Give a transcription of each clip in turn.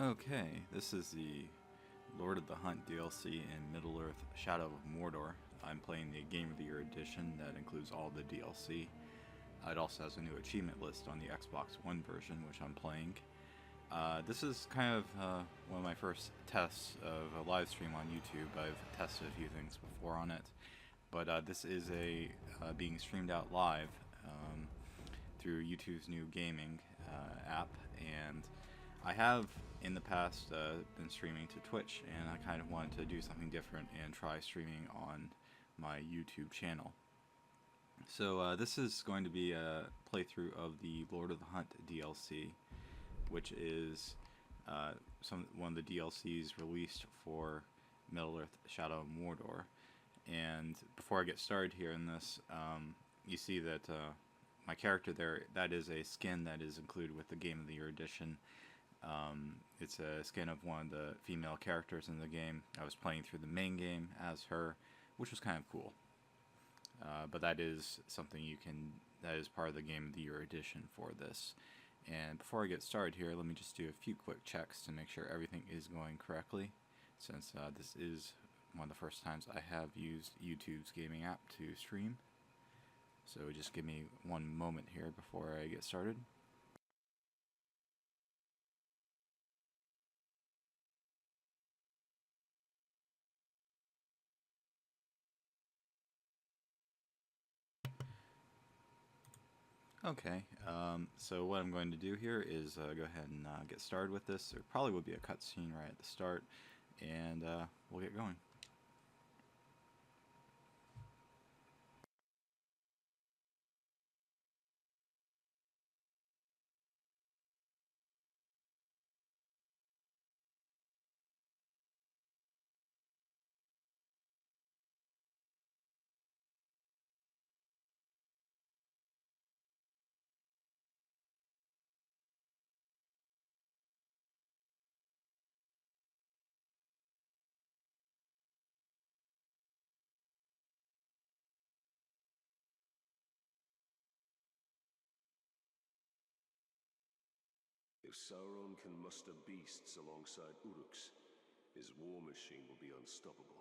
Okay, this is the Lord of the Hunt DLC in Middle-earth Shadow of Mordor. I'm playing the Game of the Year edition that includes all the DLC. It also has a new achievement list on the Xbox One version, which I'm playing. This is kind of one of my first tests of a live stream on YouTube. I've tested a few things before on it, but this is being streamed out live through YouTube's new gaming app, and I have in the past been streaming to Twitch, and I kind of wanted to do something different and try streaming on my YouTube channel. So this is going to be a playthrough of the Lord of the Hunt DLC, which is one of the DLCs released for Middle-earth Shadow of Mordor. And before I get started here in this, you see that my character there, that is a skin that is included with the Game of the Year edition. It's a skin of one of the female characters in the game. I was playing through the main game as her, which was kind of cool. But that is something that is part of the Game of the Year edition for this. And before I get started here, let me just do a few quick checks to make sure everything is going correctly, since this is one of the first times I have used YouTube's gaming app to stream. So just give me one moment here before I get started. Okay, so what I'm going to do here is go ahead and get started with this. There probably will be a cutscene right at the start, and we'll get going. If Sauron can muster beasts alongside Uruks, his war machine will be unstoppable.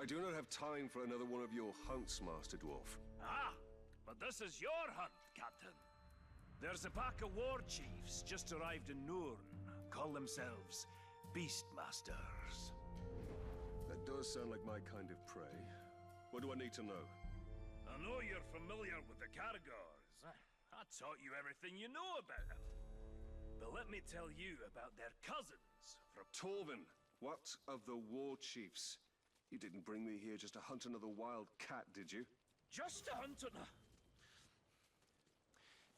I do not have time for another one of your hunts, Master Dwarf. Ah, but this is your hunt, Captain. There's a pack of war chiefs just arrived in Nurn. Call themselves Beastmasters. That does sound like my kind of prey. What do I need to know? I know you're familiar with the Caragors. I taught you everything you know about them. But let me tell you about their cousins from... Torvin, what of the war chiefs? You didn't bring me here just to hunt another wild cat, did you? Just to hunt on...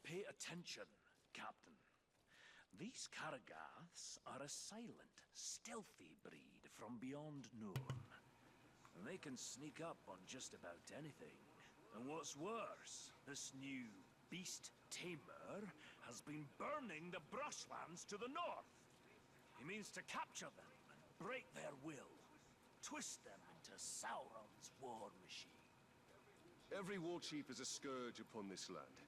Pay attention, Captain. These Caragaths are a silent, stealthy breed from beyond Nurn. And they can sneak up on just about anything. And what's worse, this new beast tamer has been burning the brushlands to the north. He means to capture them and break their will. Twist them into Sauron's war machine. Every war chief is a scourge upon this land.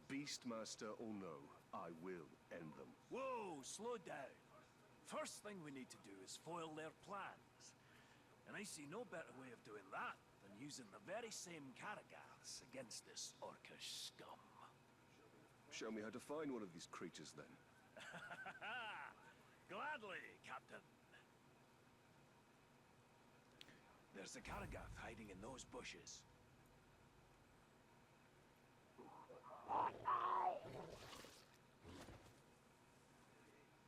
Beastmaster or no, I will end them. Whoa, slow down. First thing we need to do is foil their plans. And I see no better way of doing that than using the very same Caragaths against this orcish scum. Show me how to find one of these creatures, then. Gladly, Captain. There's a Caragath hiding in those bushes.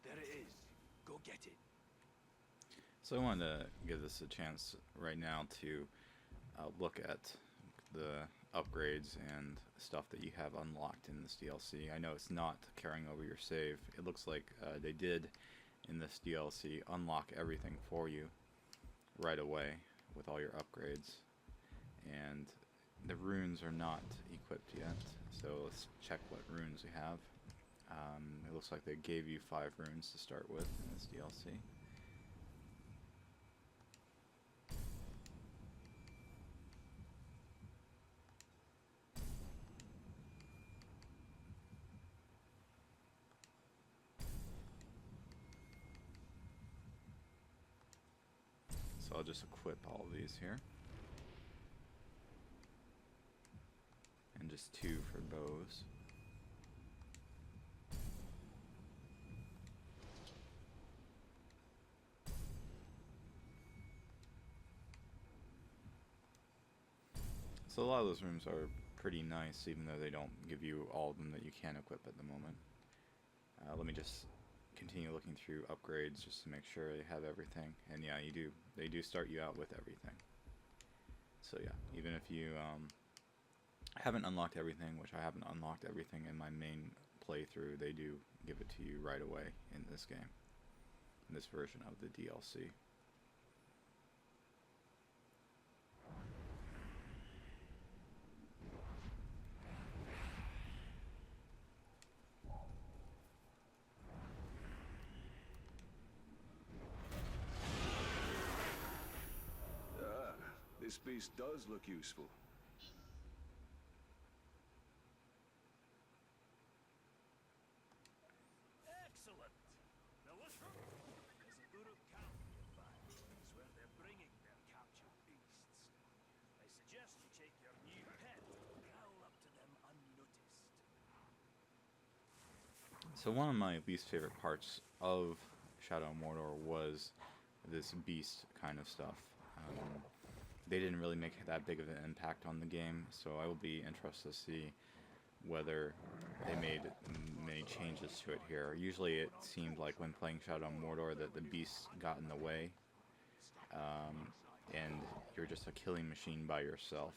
There it is. Go get it. So I wanted to give this a chance right now to look at the upgrades and stuff that you have unlocked in this DLC. I know it's not carrying over your save. It looks like they did in this DLC unlock everything for you right away with all your upgrades. And the runes are not equipped yet, so let's check what runes we have. It looks like they gave you 5 runes to start with in this DLC. So I'll just equip all of these here. And just 2 for bows. So a lot of those rooms are pretty nice, even though they don't give you all of them that you can equip at the moment. Let me just continue looking through upgrades just to make sure they have everything. And yeah, they do start you out with everything. So yeah, even if you haven't unlocked everything, which I haven't unlocked everything in my main playthrough, they do give it to you right away in this game, in this version of the DLC. This beast does look useful. Excellent. Now look, there's an Uruk camp nearby. It's where they're bringing their captured beasts. I suggest you take your new pet and prowl up to them unnoticed. So one of my least favorite parts of Shadow of Mordor was this beast kind of stuff. They didn't really make that big of an impact on the game, so I will be interested to see whether they made many changes to it here. Usually it seemed like when playing Shadow of Mordor that the beasts got in the way, and you're just a killing machine by yourself.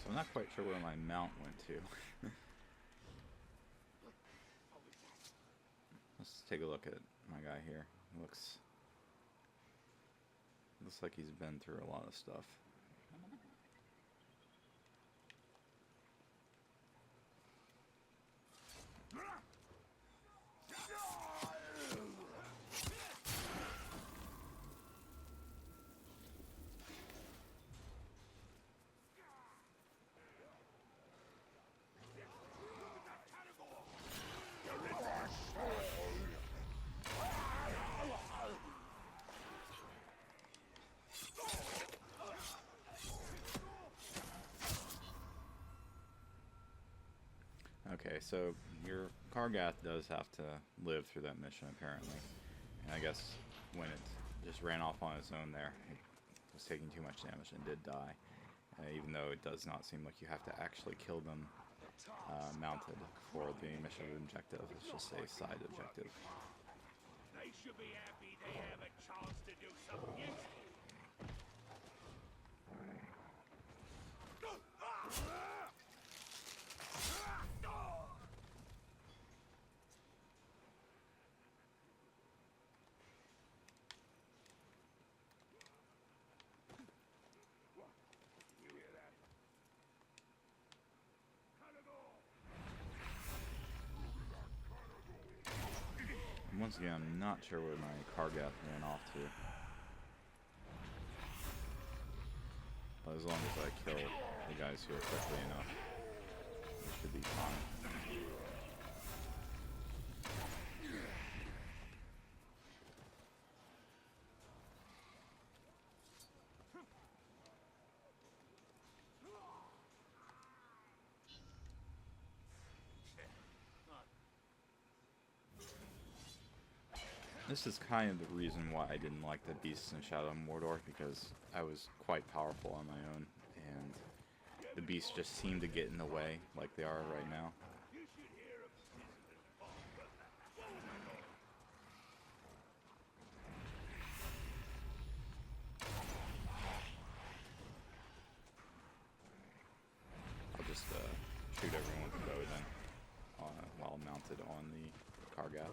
So I'm not quite sure where my mount went to. Let's take a look at my guy here. Looks like he's been through a lot of stuff. Okay, so your Kargath does have to live through that mission, apparently. And I guess when it just ran off on its own there, it was taking too much damage and did die. Even though it does not seem like you have to actually kill them mounted for the mission objective. It's just a side objective. They should be happy they have a chance to do something useful. Once again, I'm not sure where my Kargath ran off to. But as long as I kill the guys here quickly enough, it should be fine. This is kind of the reason why I didn't like the beasts in Shadow of Mordor, because I was quite powerful on my own, and the beasts just seem to get in the way, like they are right now. I'll just shoot everyone with the bow then, while mounted on the Kargath.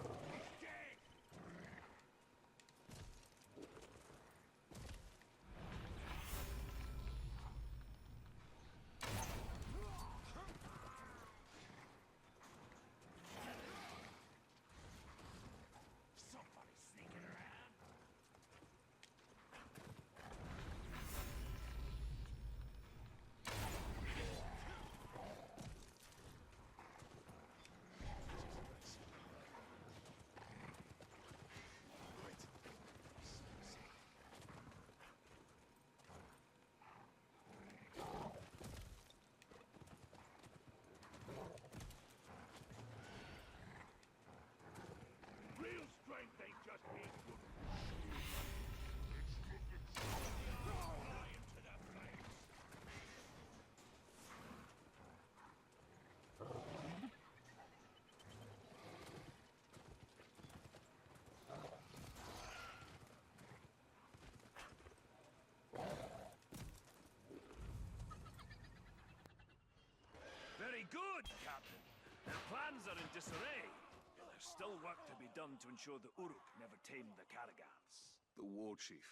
Very good, Captain. Their plans are in disarray. There's still work to be done to ensure the Uruk never tame the Karagaths. The war chief.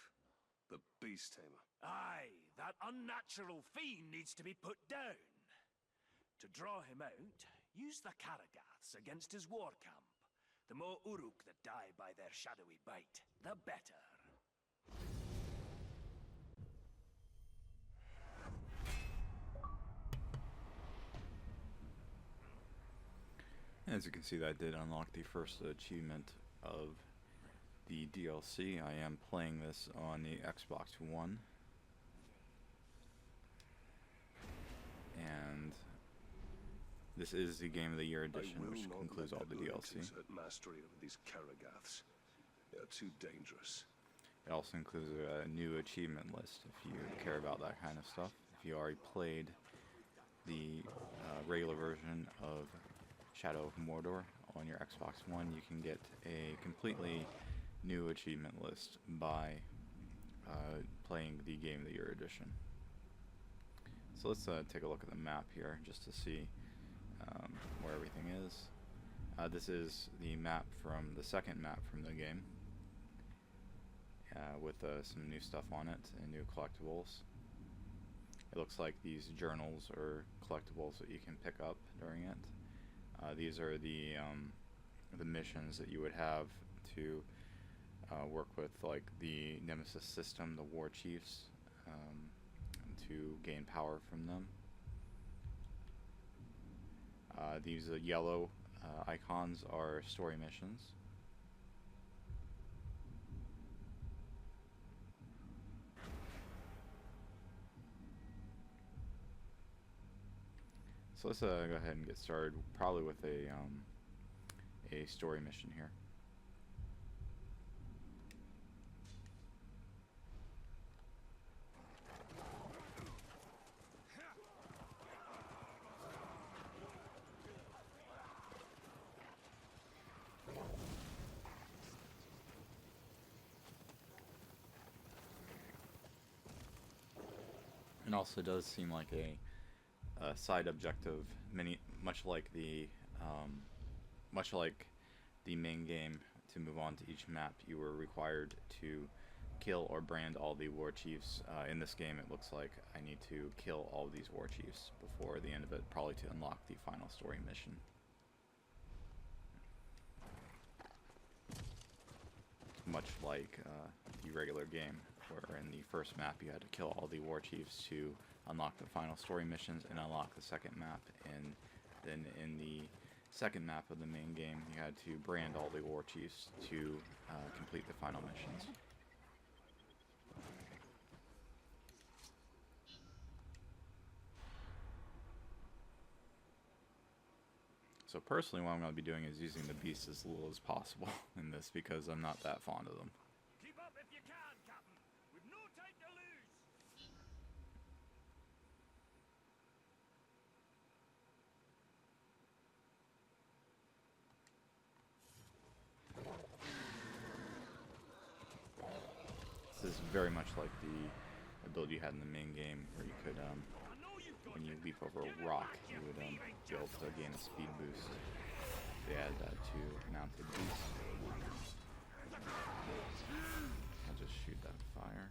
The beast tamer. Aye, that unnatural fiend needs to be put down. To draw him out, use the Karagaths against his war camp. The more Uruk that die by their shadowy bite, the better. As you can see, that did unlock the first achievement of the DLC. I am playing this on the Xbox One. And this is the Game of the Year edition, which concludes all the DLC. Exert mastery over these Karagaths. They are too dangerous. It also includes a new achievement list if you care about that kind of stuff. If you already played the regular version of Shadow of Mordor on your Xbox One, you can get a completely new achievement list by playing the Game of the Year edition. So let's take a look at the map here just to see where everything is. This is the map from the second map from the game, with some new stuff on it and new collectibles. It looks like these journals are collectibles that you can pick up during it. These are the missions that you would have to work with, like the Nemesis system, the war chiefs, to gain power from them. These yellow icons are story missions. So let's go ahead and get started, probably with a story mission here. It also does seem like a side objective, much like the main game. To move on to each map, you were required to kill or brand all the war chiefs. In this game, it looks like I need to kill all these war chiefs before the end of it, probably to unlock the final story mission. Much like the regular game, where in the first map you had to kill all the war chiefs to unlock the final story missions and unlock the second map, and then in the second map of the main game you had to brand all the war chiefs to complete the final missions. So personally, what I'm going to be doing is using the beasts as little as possible in this because I'm not that fond of them. Keep up if you can, Captain. We've no time to lose. This is very much like the ability you had in the main game where you could, when you leap over a rock, you would be able to gain a speed boost. They added that to mounted beasts. I'll just shoot that fire.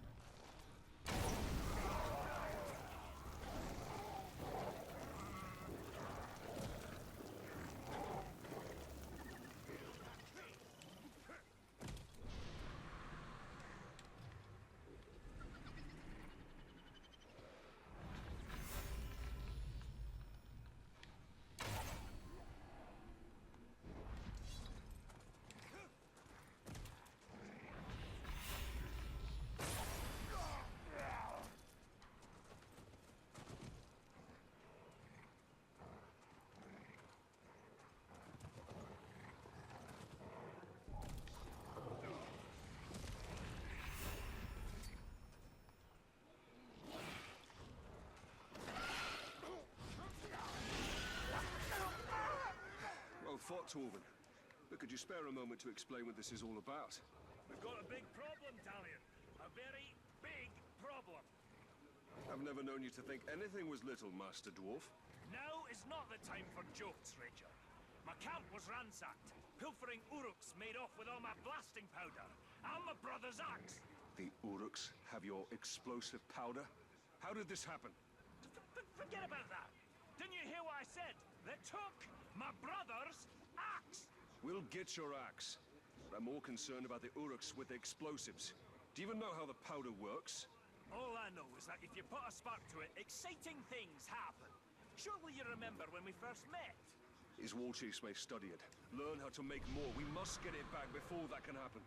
Fought, Torvin. But could you spare a moment to explain what this is all about? We've got a big problem, Talion. A very big problem. I've never known you to think anything was little, Master Dwarf. Now is not the time for jokes, Ranger. My camp was ransacked. Pilfering Uruks made off with all my blasting powder and my brother's axe. The Uruks have your explosive powder? How did this happen? Forget about that. Didn't you hear what I said? They took my brother's axe. We'll get your axe. But I'm more concerned about the Uruks with the explosives. Do you even know how the powder works? All I know is that if you put a spark to it, exciting things happen. Surely you remember when we first met? His war chiefs may study it. Learn how to make more. We must get it back before that can happen.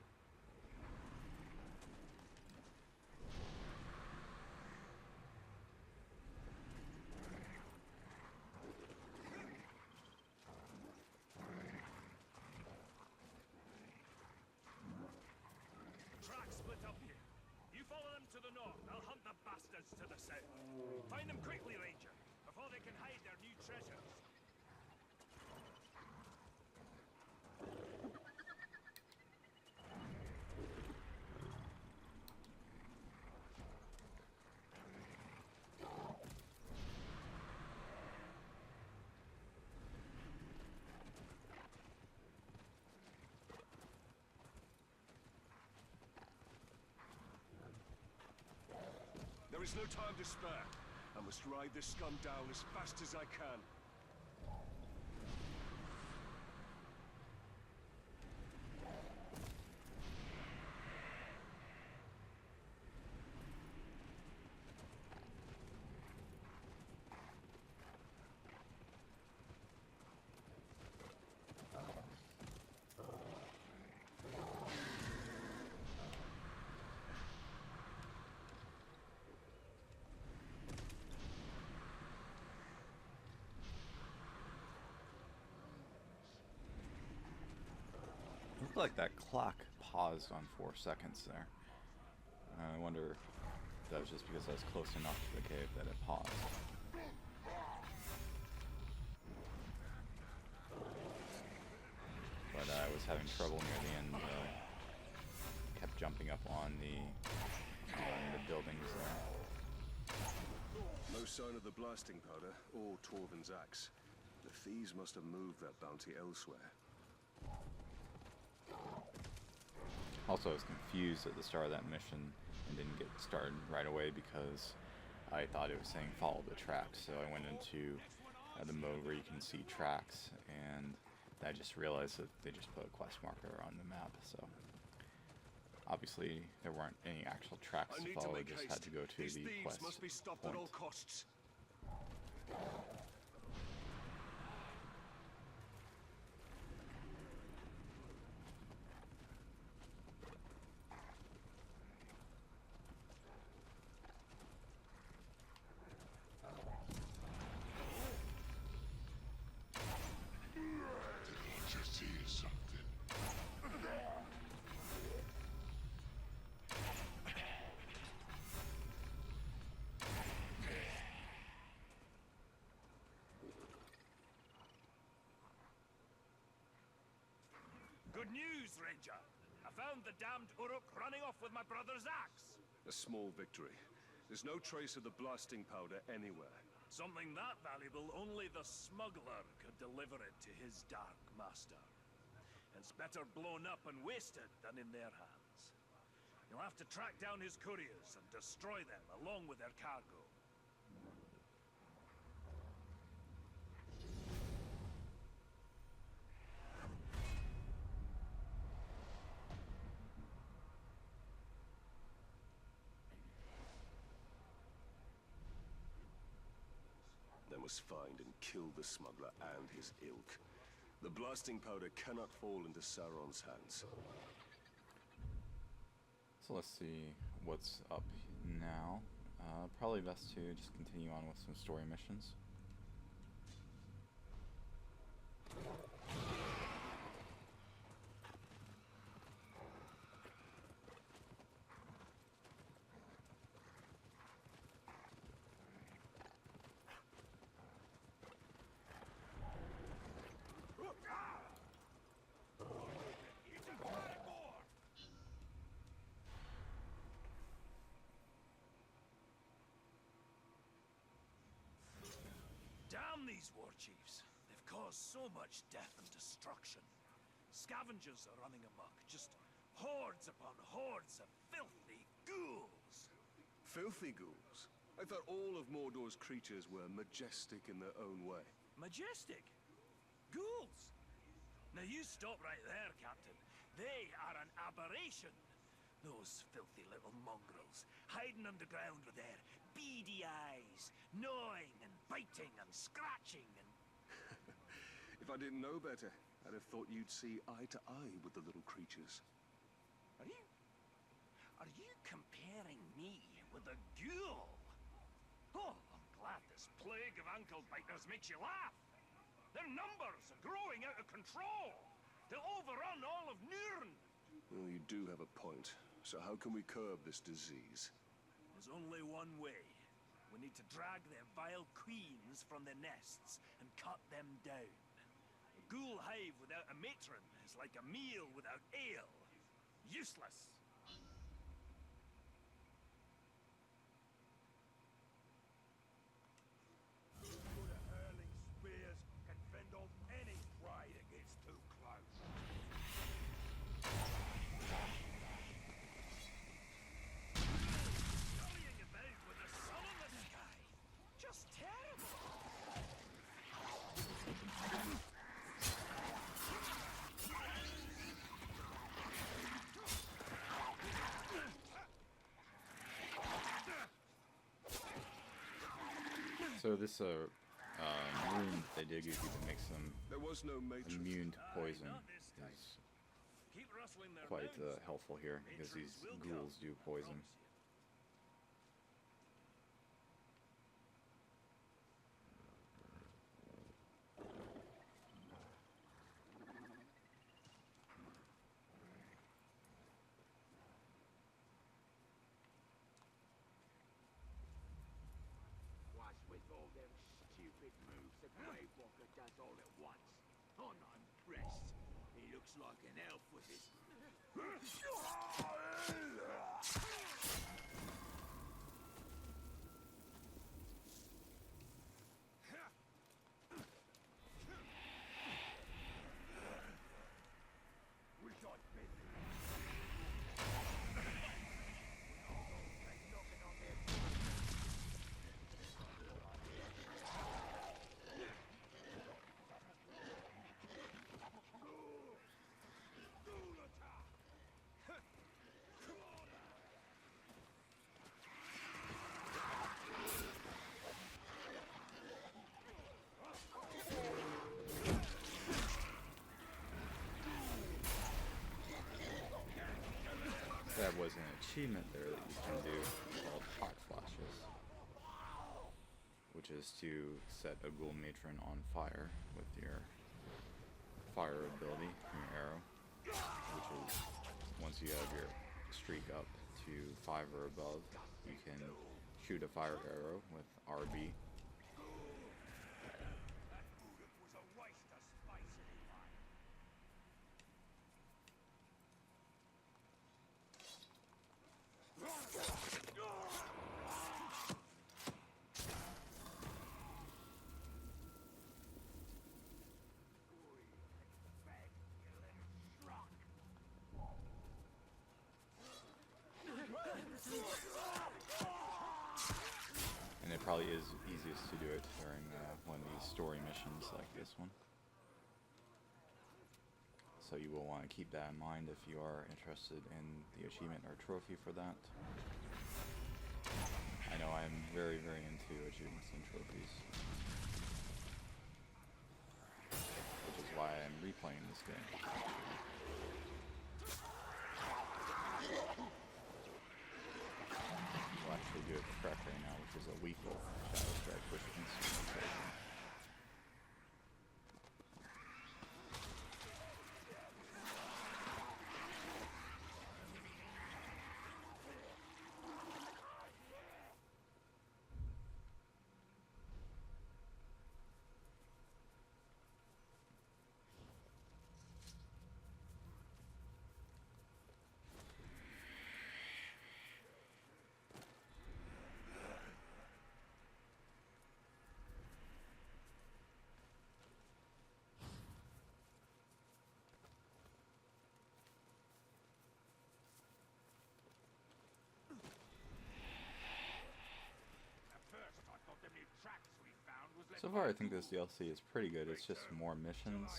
Tracks split up here. You follow them to the north. I'll hunt the bastards to the south. Find them quickly, Ranger, before they can hide their new treasures. There is no time to spare. I must ride this scum down as fast as I can. Looked like that clock paused on 4 seconds there. I wonder if that was just because I was close enough to the cave that it paused. But I was having trouble near the end. Kept jumping up on the buildings there. No sign of the blasting powder or Torvin's axe. The thieves must have moved that bounty elsewhere. Also, I was confused at the start of that mission and didn't get started right away because I thought it was saying follow the tracks. So I went into the mode where you can see tracks, and I just realized that they just put a quest marker on the map. So obviously there weren't any actual tracks to follow. I just had to go to the quest must be stopped point. at all costs. Good news, Ranger. I found the damned Uruk running off with my brother's axe. A small victory. There's no trace of the blasting powder anywhere. Something that valuable, only the smuggler could deliver it to his dark master. It's better blown up and wasted than in their hands. You'll have to track down his couriers and destroy them along with their cargo. They must find and kill the smuggler and his ilk. The blasting powder cannot fall into Sauron's hands. So let's see what's up now. Probably best to just continue on with some story missions. Damn these war chiefs. They've caused so much death and destruction. Scavengers are running amok, just hordes upon hordes of filthy ghouls. Filthy ghouls? I thought all of Mordor's creatures were majestic in their own way. Majestic? Ghouls? Now you stop right there, Captain. They are an aberration. Those filthy little mongrels, hiding underground with their beady eyes, gnawing and biting and scratching and... If I didn't know better, I'd have thought you'd see eye to eye with the little creatures. Are you comparing me with a ghoul? Oh, I'm glad this plague of ankle biters makes you laugh. Their numbers are growing out of control. They'll overrun all of Nurn. Well, you do have a point. So how can we curb this disease? There's only one way. We need to drag their vile queens from their nests and cut them down. A ghoul hive without a matron is like a meal without ale. Useless. Good hurling spears can fend off any prey that gets too close. Scurrying about with the sun in the sky. Just terrible. So this wound they did give you that makes them There was no matron. immune to poison Not this time. is Keep rustling their quite bones. helpful here, because these Matrons will ghouls come, do I poison. promise you. What's with all them stupid moves that Grey Walker does all at once? I'm not impressed. He looks like an elf with his... Wish I'd been knocking on their That was an achievement there that you can do called Hot Flashes, which is to set a ghoul matron on fire with your fire ability from your arrow, which is once you have your streak up to 5 or above, you can shoot a fire arrow with RB. That Uruk was a waste of space in his life. easiest to do it during one of these story missions like this one. So you will want to keep that in mind if you are interested in the achievement or trophy for that. I know I'm very, very into achievements and trophies, which is why I'm replaying this game. We'll actually do it correct right now, which is a lethal shadow strike with instrumentation. So far, I think this DLC is pretty good. It's just more missions.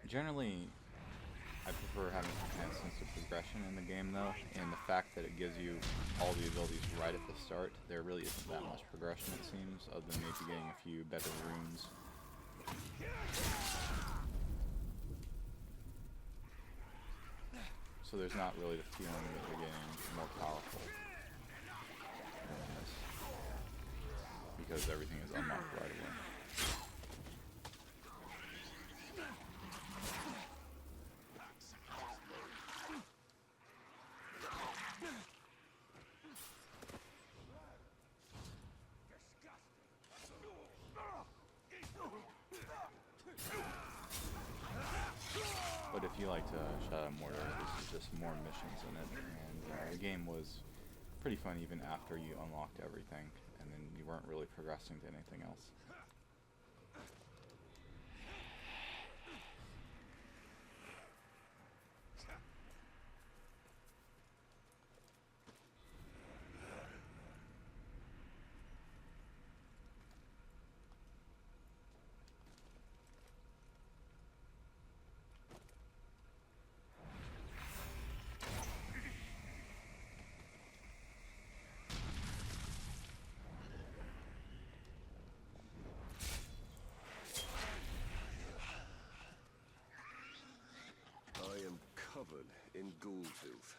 Generally, I prefer having some kind of sense of progression in the game, though, and the fact that it gives you all the abilities right at the start. There really isn't that much progression, it seems, other than maybe getting a few better runes. So there's not really the feeling that you're getting more powerful in this, because everything is unlocked right away. But if you liked Shadow of Mordor, this is just more missions in it, and the game was pretty fun even after you unlocked everything, and then you weren't really progressing to anything else. Covered in ghoul filth.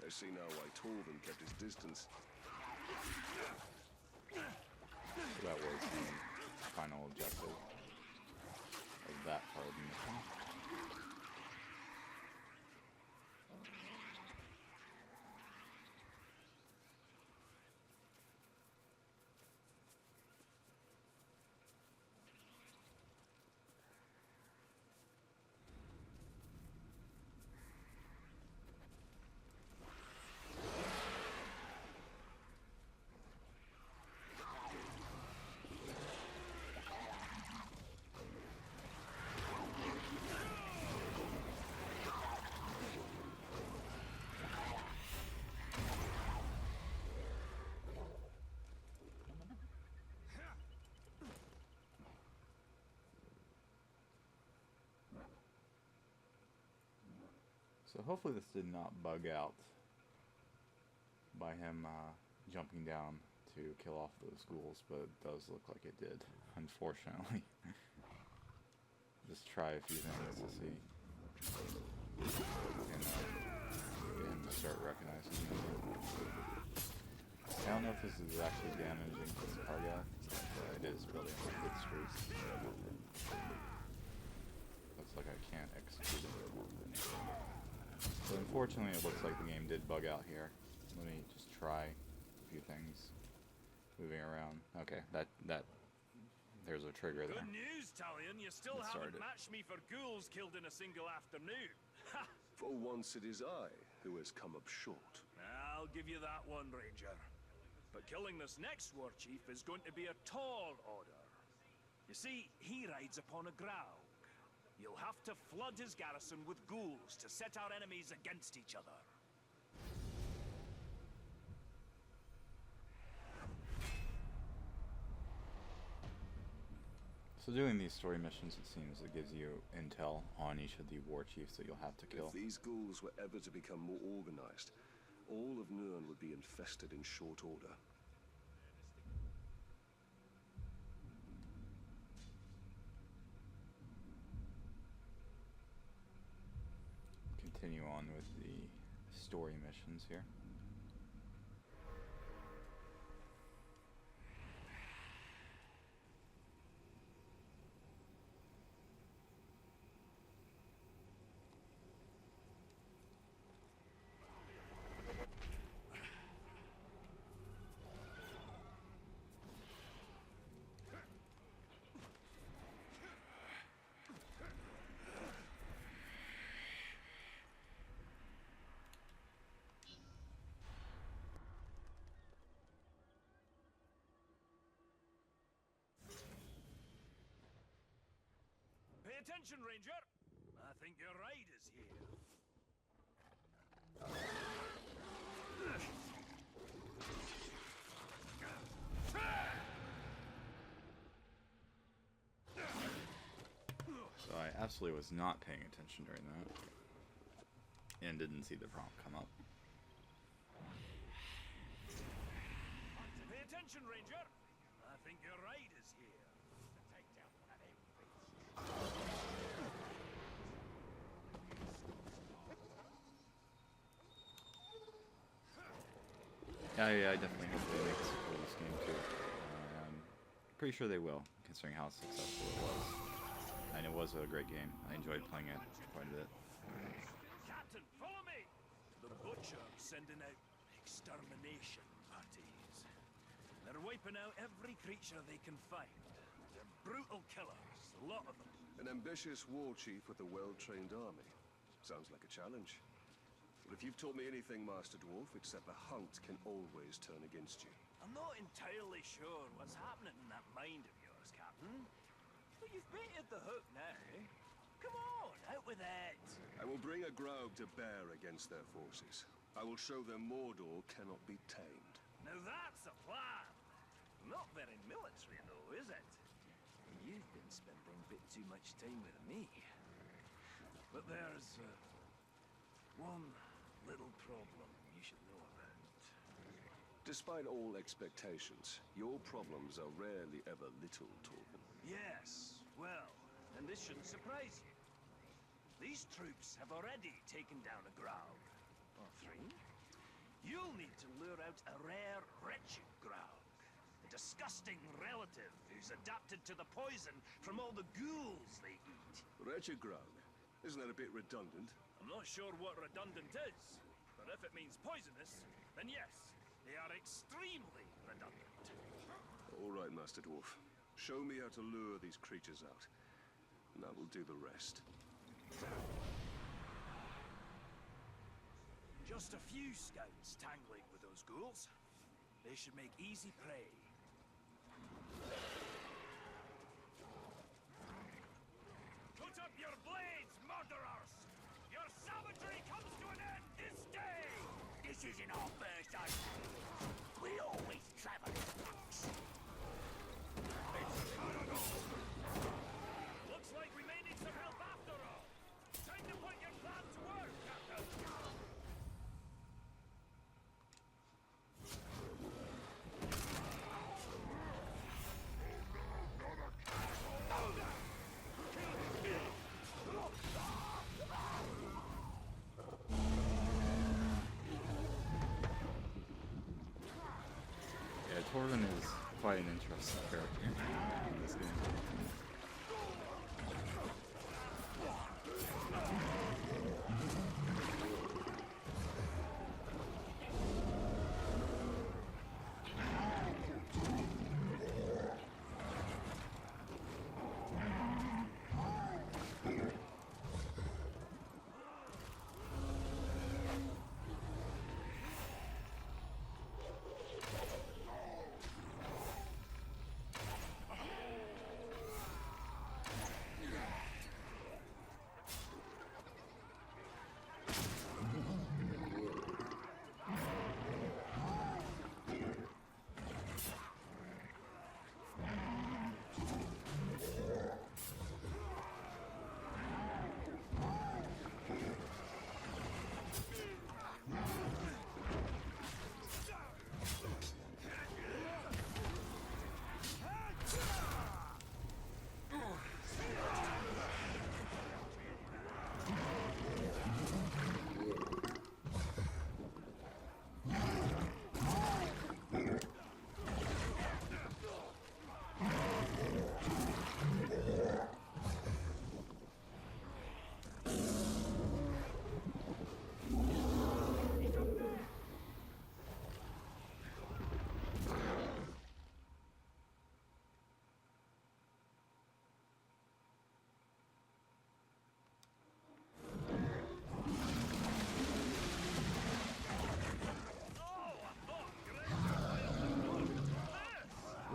I see now why Torben kept his distance. So that was the final objective of that part of the mission. So hopefully this did not bug out by him jumping down to kill off those ghouls, but it does look like it did, unfortunately. Just try a few things to see if we can get him to start recognizing me. I don't know if this is actually damaging to the cargo, but it is really a good streak. Looks like I can't execute it. So unfortunately, it looks like the game did bug out here. Let me just try a few things. Moving around. Okay, there's a trigger there. Good news, Talion. You still haven't matched me for ghouls killed in a single afternoon. Ha! For once it is I who has come up short. I'll give you that one, Ranger. But killing this next war chief is going to be a tall order. You see, he rides upon a growl. You'll have to flood his garrison with ghouls to set our enemies against each other. So doing these story missions, it seems, it gives you intel on each of the war chiefs that you'll have to kill. If these ghouls were ever to become more organized, all of Nurn would be infested in short order. Continue on with the story missions here. Pay attention, Ranger! I think your ride is here. So I absolutely was not paying attention during that. And didn't see the prompt come up. Pay attention, Ranger! I think your ride is here. Take down one of them Yeah, I definitely hope they make a sequel to this game too. Pretty sure they will, considering how successful it was. And it was a great game. I enjoyed playing it quite a bit. Captain, follow me! The Butcher's sending out extermination parties. They're wiping out every creature they can find. They're brutal killers, a lot of them. An ambitious war chief with a well-trained army. Sounds like a challenge. But if you've taught me anything, Master Dwarf, it's that the hunt can always turn against you. I'm not entirely sure what's happening in that mind of yours, Captain. But you've baited the hook now. Come on, out with it! I will bring a Graug to bear against their forces. I will show them Mordor cannot be tamed. Now that's a plan! Not very military, though, is it? You've been spending a bit too much time with me. But there's one little problem you should know about. Despite all expectations, your problems are rarely ever little, Torben. Yes, well, and this shouldn't surprise you. These troops have already taken down a Graug. Or three. You'll need to lure out a rare, wretched Graug. A disgusting relative who's adapted to the poison from all the ghouls they eat. Wretched Graug. Isn't that a bit redundant? I'm not sure what redundant is, but if it means poisonous, then yes, they are extremely redundant. All right, Master Dwarf. Show me how to lure these creatures out, and I will do the rest. Just a few scouts tangling with those ghouls. They should make easy prey. Put up your blades, murderers! Your savagery comes to an end this day! This isn't our first time. We always travel in packs. Looks like we may need some help after all. Time to put your plan to work, Captain! Yeah, Torben is quite an interesting character in this game.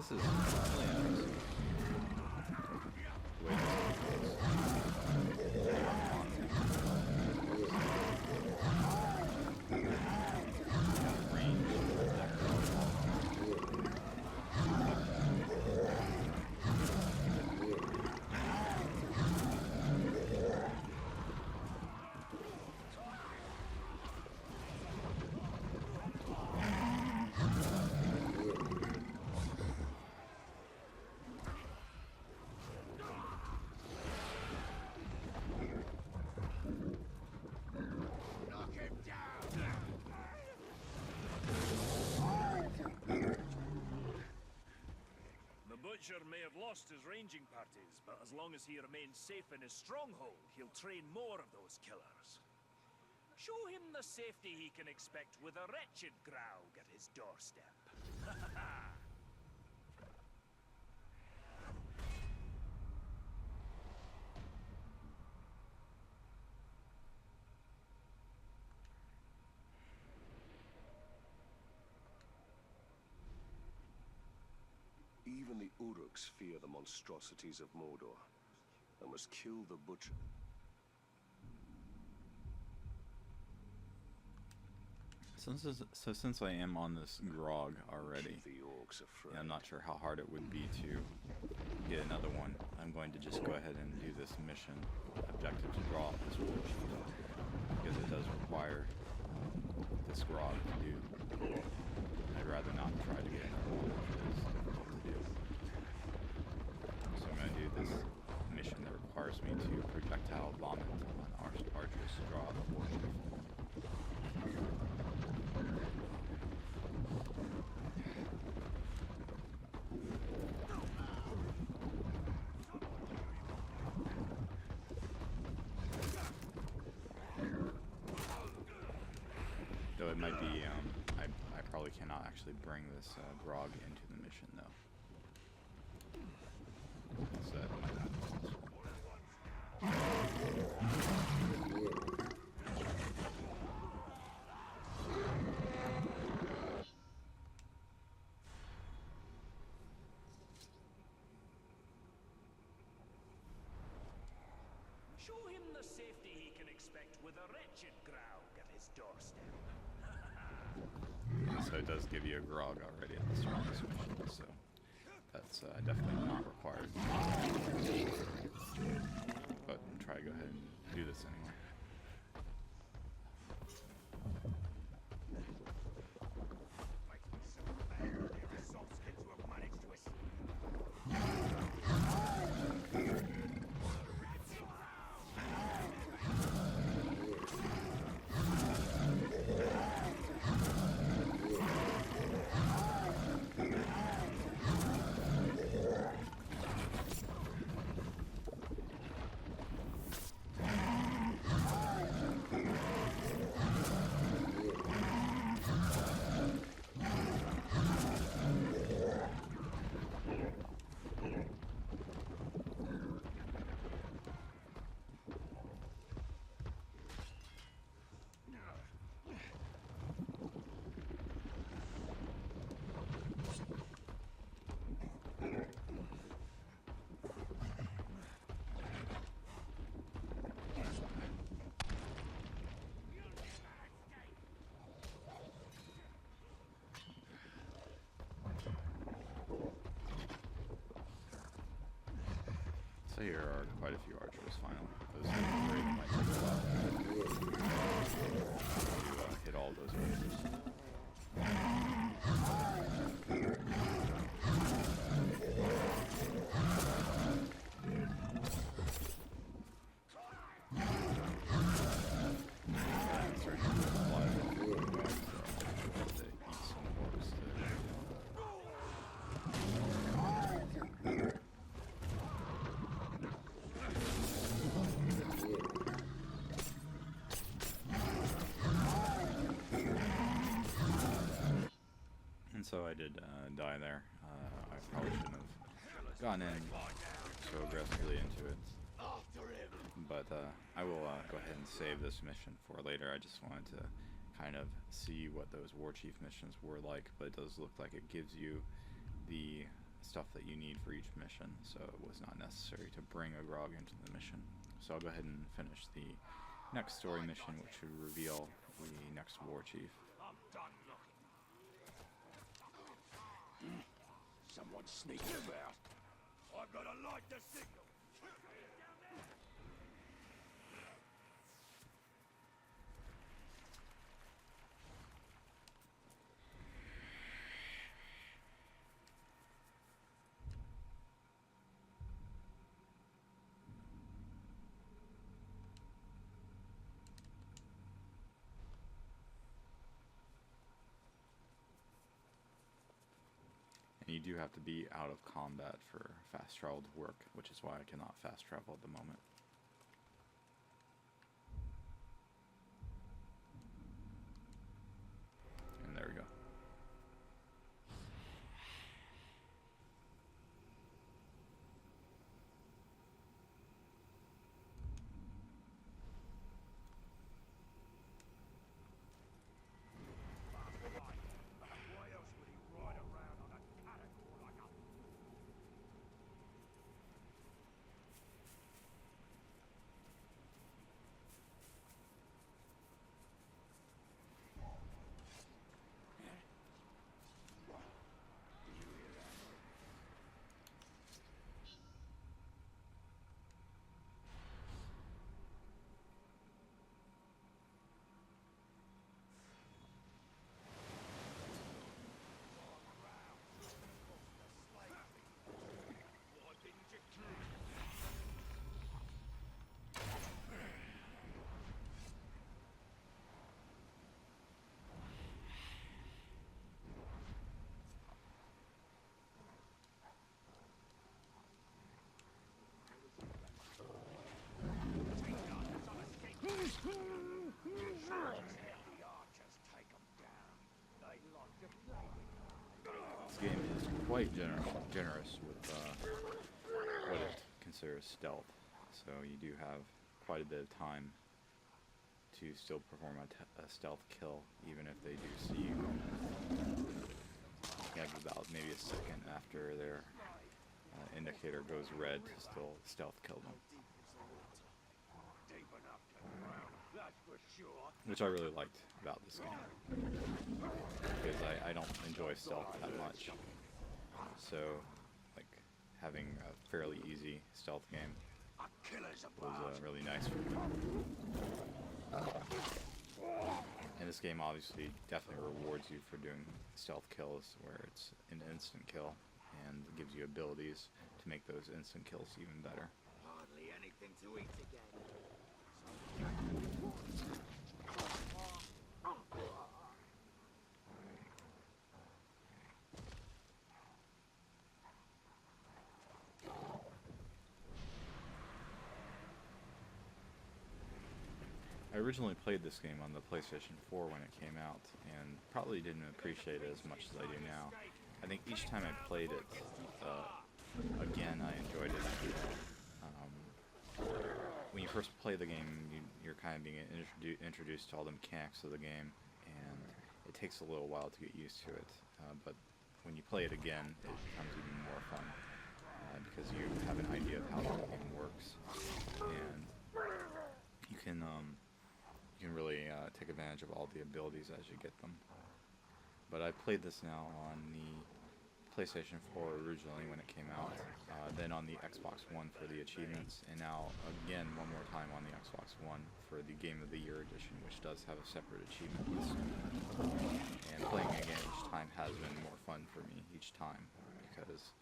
This is really interesting. The way this Butcher may have lost his ranging parties, but as long as he remains safe in his stronghold, he'll train more of those killers. Show him the safety he can expect with a wretched Graug at his doorstep. Even the Uruks fear the monstrosities of Mordor, and must kill the butcher. Since I am on this grog already, The orcs afraid. and I'm not sure how hard it would be to get another one, I'm going to just go ahead and do this mission objective to draw up this war chief, because it does require this grog to do. I'd rather not try to get another one if it is difficult to do. So I'm going to do this mission that requires me to projectile vomit on archers to draw up a war chief. Though it might be, I probably cannot actually bring this grog into the mission though. So that might not be possible. Show him the safety he can expect with a wretched Graug at his doorstep. So it does give you a grog already at the start of this mission, so that's definitely not required. But try to go ahead and do this anyway. So here are quite a few archers finally. Those three might take a while to hit all those archers. So I did die there. I probably shouldn't have gone in so aggressively into it. But I will go ahead and save this mission for later. I just wanted to kind of see what those war chief missions were like, but it does look like it gives you the stuff that you need for each mission, so it was not necessary to bring a grog into the mission. So I'll go ahead and finish the next story mission, which should reveal the next war chief. I'm done looking. Someone's sneaking about. I've got to light the signal. And you do have to be out of combat for fast travel to work, which is why I cannot fast travel at the moment. And there we go. Why else would he ride around on a catapult like a... Why didn't you kill me? The archers take 'em down. They like to play with This game is quite generous with what it considers stealth, so you do have quite a bit of time to still perform a stealth kill, even if they do see you. You have about maybe a second after their indicator goes red to still stealth kill them, deep enough to drown, that's for sure. which I really liked about this game, because I don't enjoy stealth that much, so like having a fairly easy stealth game A killer's was apart. really nice for me. And this game obviously definitely rewards you for doing stealth kills, where it's an instant kill and gives you abilities to make those instant kills even better. Hardly anything to eat again. I originally played this game on the PlayStation 4 when it came out, and probably didn't appreciate it as much as I do now. I think each time I played it again, I enjoyed it. When you first play the game, you're kind of being introduced to all the mechanics of the game, and it takes a little while to get used to it. But when you play it again, it becomes even more fun, because you have an idea of how the game works, and you can really take advantage of all the abilities as you get them. But I played this now on the PlayStation 4 originally when it came out, then on the Xbox One for the achievements, and now again one more time on the Xbox One for the Game of the Year edition, which does have a separate achievement list. And playing again each time has been more fun for me each time, because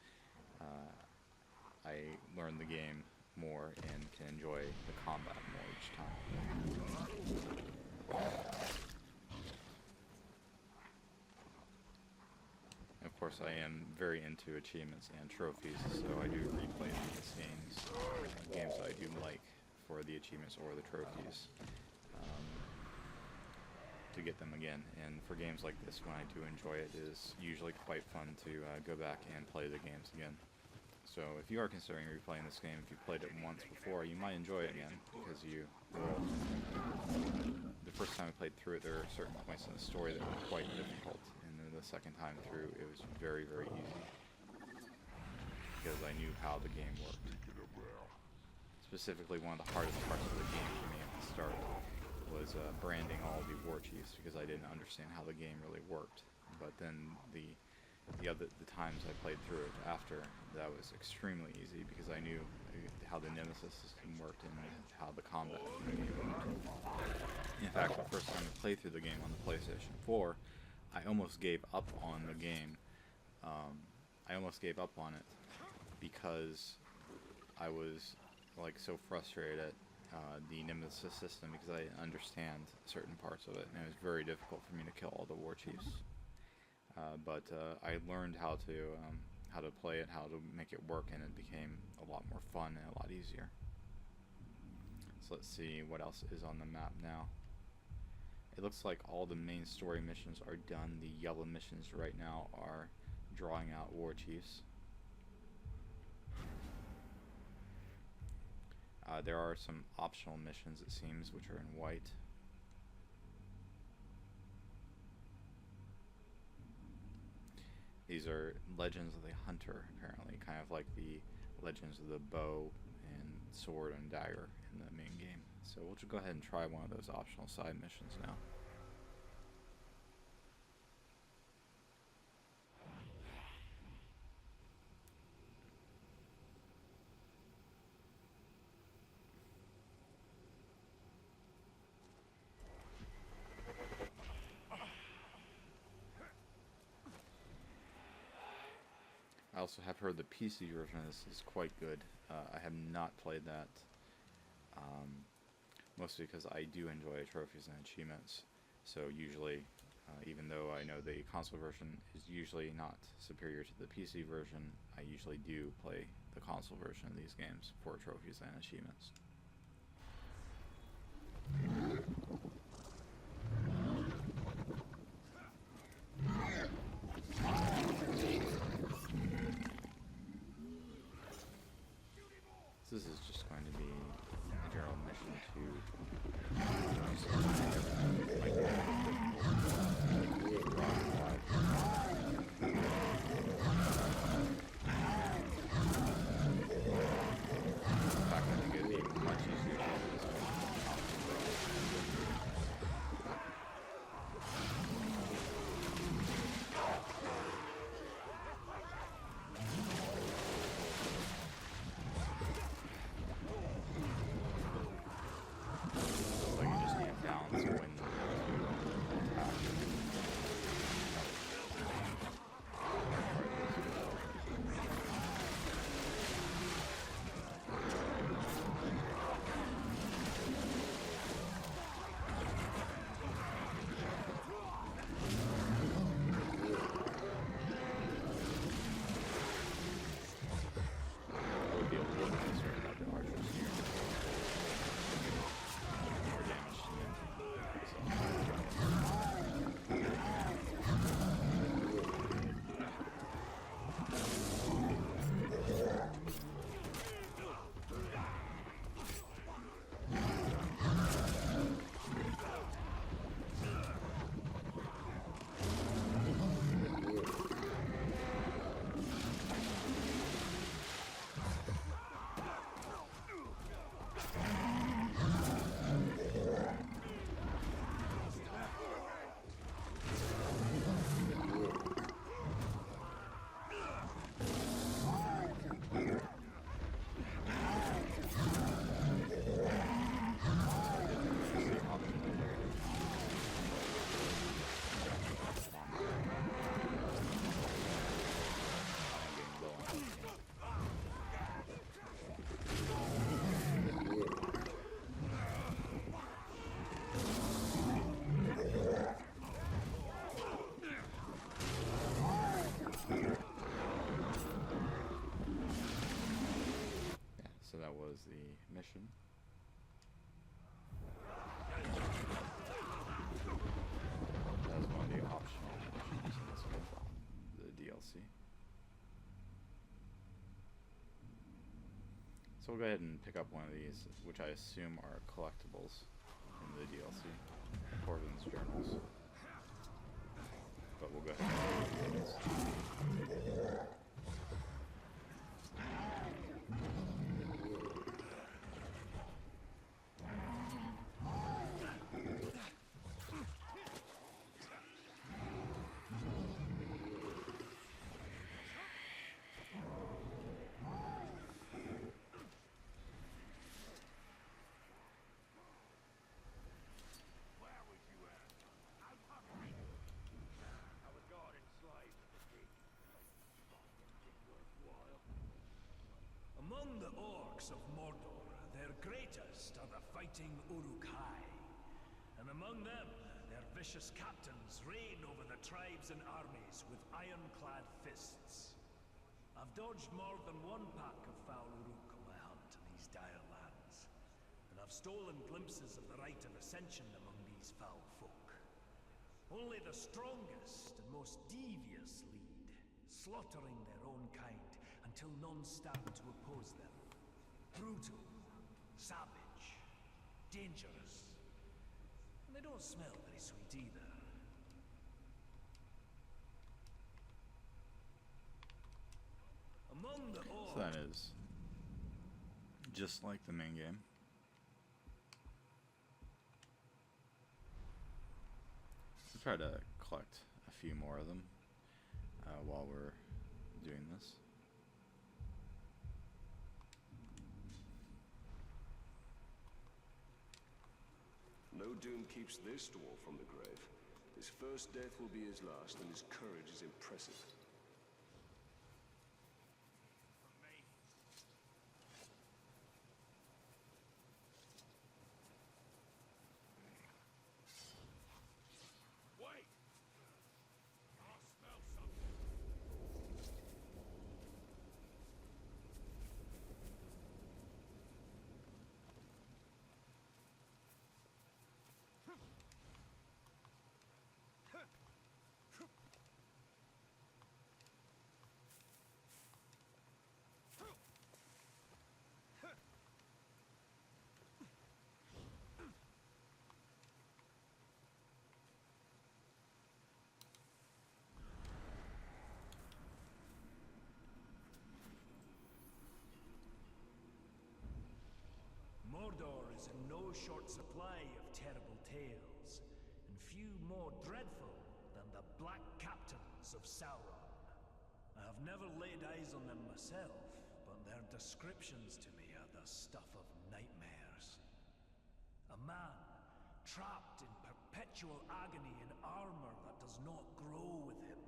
I learn the game more and can enjoy the combat more each time. And of course, I am very into achievements and trophies, so I do replay these games that I do like for the achievements or the trophies, to get them again. And for games like this, when I do enjoy it, it is usually quite fun to go back and play the games again. So if you are considering replaying this game, if you played it once before, you might enjoy it again, because you will. The first time I played through it, there are certain points in the story that were quite difficult, and then the second time through, it was very, very easy. because I knew how the game worked. Specifically, one of the hardest parts of the game for me at the start was branding all the war chiefs, because I didn't understand how the game really worked. But then the times I played through it after, that was extremely easy, because I knew how the Nemesis system worked and how the combat in the game worked. In fact, the first time I played through the game on the PlayStation 4, I almost gave up on the game. I almost gave up on it because I was like so frustrated at the Nemesis system, because I didn't understand certain parts of it, and it was very difficult for me to kill all the war chiefs. But I learned how to play it, how to make it work, and it became a lot more fun and a lot easier. So let's see what else is on the map now. It looks like all the main story missions are done. The yellow missions right now are drawing out war chiefs. There are some optional missions, it seems, which are in white. These are Legends of the Hunter, apparently, kind of like the Legends of the Bow and Sword and Dagger in the main game. So we'll just go ahead and try one of those optional side missions now. I also have heard the PC version of this is quite good. I have not played that, mostly because I do enjoy trophies and achievements. So usually, even though I know the console version is usually not superior to the PC version, I usually do play the console version of these games for trophies and achievements. This is just going to be a general mission in fact, I think it'd be much easier to do this mission. Like you just need to balance when to attack. It would be a little nicer about the archers here. More damage to them. So that was the mission. That was one of the optional missions in this one, the DLC. So we'll go ahead and pick up one of these, which I assume are collectibles in the DLC. Corbin's journals. But we'll go ahead and do this. folks of Mordor, their greatest are the fighting Uruk-hai. And among them, their vicious captains reign over the tribes and armies with ironclad fists. I've dodged more than one pack of foul Uruk on my hunt in these dire lands, and I've stolen glimpses of the rite of ascension among these foul folk. Only the strongest and most devious lead, slaughtering their own kind until none stand to oppose them. Brutal, savage, dangerous. And they don't smell very sweet either. Among the So that is just like the main game. We'll try to collect a few more of them while we're doing this. No doom keeps this dwarf from the grave. His first death will be his last, and his courage is impressive. Wait! I smell something. Mordor is in no short supply of terrible tales, and few more dreadful than the Black Captains of Sauron. I have never laid eyes on them myself, but their descriptions to me are the stuff of nightmares. A man trapped in perpetual agony in armor that does not grow with him.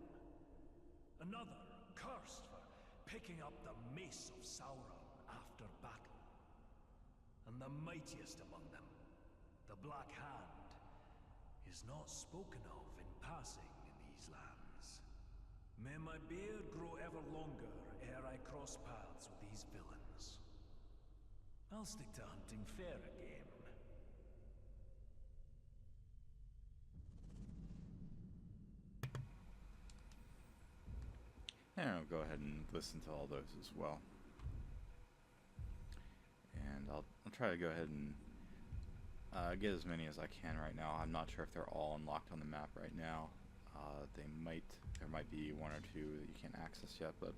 Another cursed for picking up the mace of Sauron after battle. And the mightiest among them, the Black Hand, is not spoken of in passing in these lands. May my beard grow ever longer ere I cross paths with these villains. I'll stick to hunting fair game. And I'll go ahead and listen to all those as well. And I'll try to go ahead and get as many as I can right now. I'm not sure if they're all unlocked on the map right now. There might be one or two that you can't access yet, but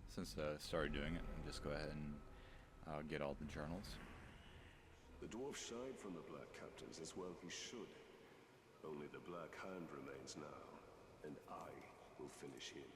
since I started doing it, I'll just go ahead and get all the journals. The dwarf shied from the Black Captains, as well he should. Only the Black Hand remains now, and I will finish him.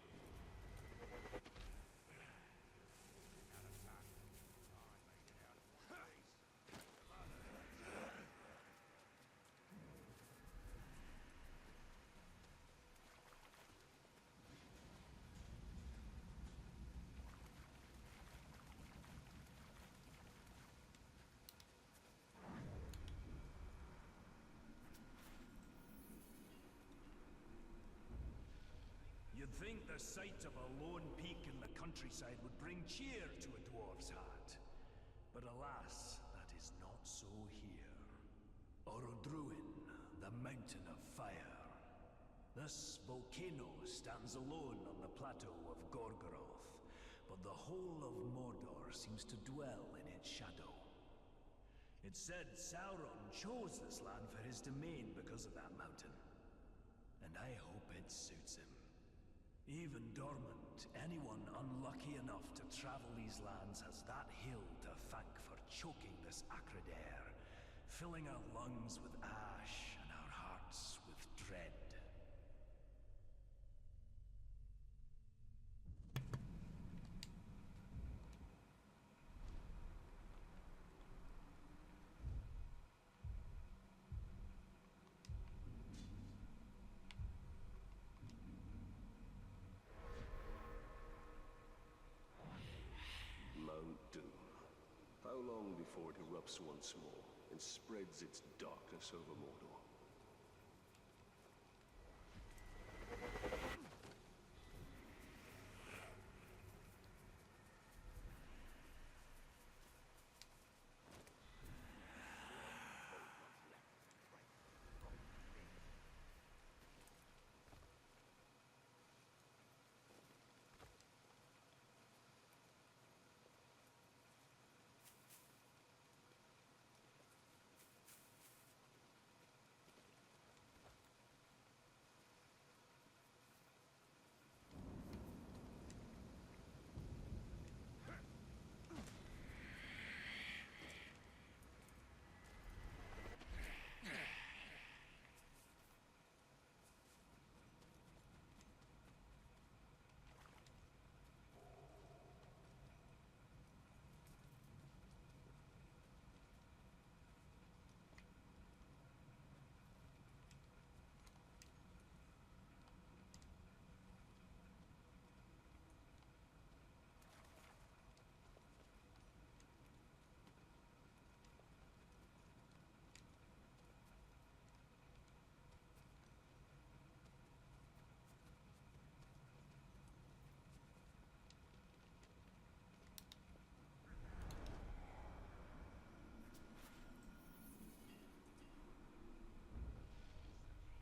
You'd think the sight of a lone peak in the countryside would bring cheer to a dwarf's heart. But alas, that is not so here. Orodruin, the Mountain of Fire. This volcano stands alone on the plateau of Gorgoroth, but the whole of Mordor seems to dwell in its shadow. It's said Sauron chose this land for his domain because of that mountain. And I hope it suits him. Even dormant, anyone unlucky enough to travel these lands has that hill to thank for choking this acrid air, filling our lungs with ash and our hearts with dread. Mount Doom. How erupts once more and spreads its darkness over Mordor.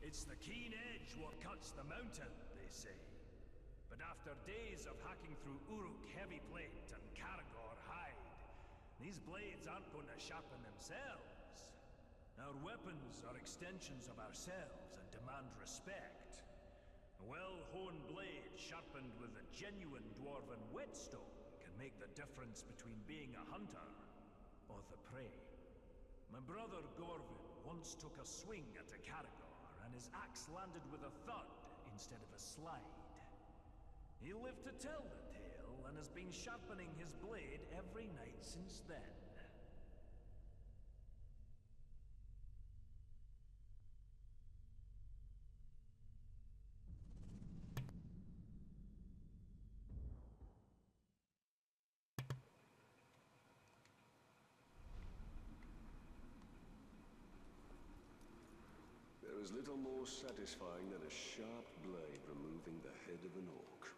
It's the keen edge what cuts the mountain, they say. But after days of hacking through Uruk heavy plate and Caragor hide, these blades aren't going to sharpen themselves. Our weapons are extensions of ourselves and demand respect. A well-honed blade sharpened with a genuine dwarven whetstone can make the difference between being a hunter or the prey. My brother Gorvin once took a swing at a Caragor, and his axe landed with a thud instead of a slide. He lived to tell the tale and has been sharpening his blade every night since then. There is little more satisfying than a sharp blade removing the head of an orc.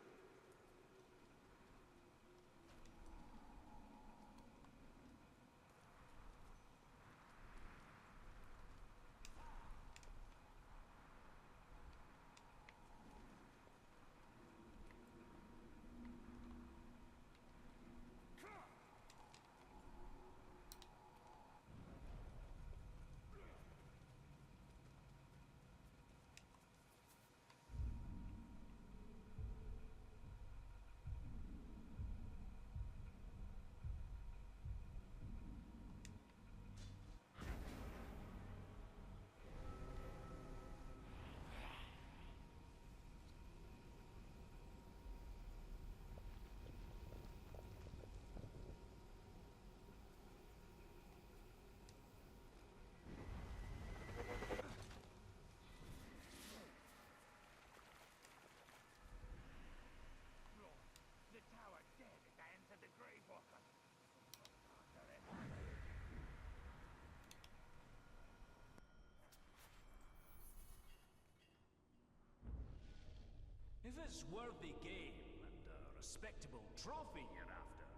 If it's worthy game and a respectable trophy you're after,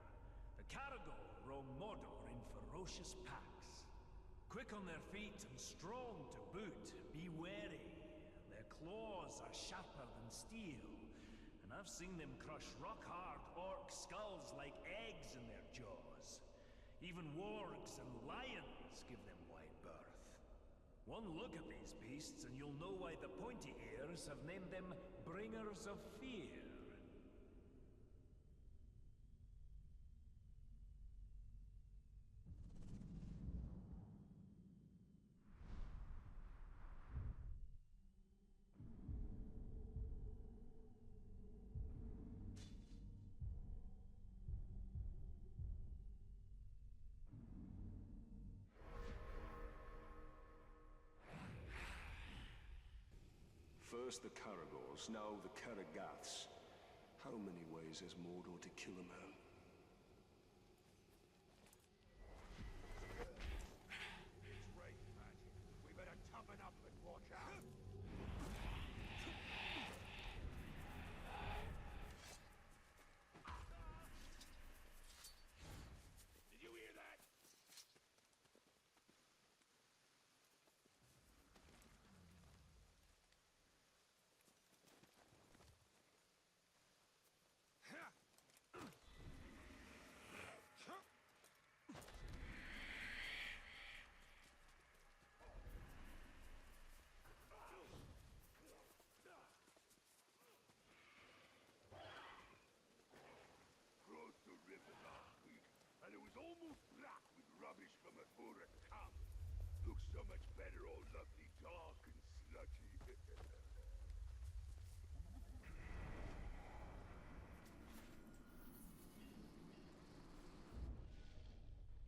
the Caragor roam Mordor in ferocious packs. Quick on their feet and strong to boot, be wary. Their claws are sharper than steel, and I've seen them crush rock-hard orc skulls like eggs in their jaws. Even wargs and lions give them wide berth. One look at these beasts and you'll know why the pointy ears have named them Bringers of Fear. First the Caragors, now the Caragaths. How many ways has Mordor to kill a man? better all lovely dark and slutty.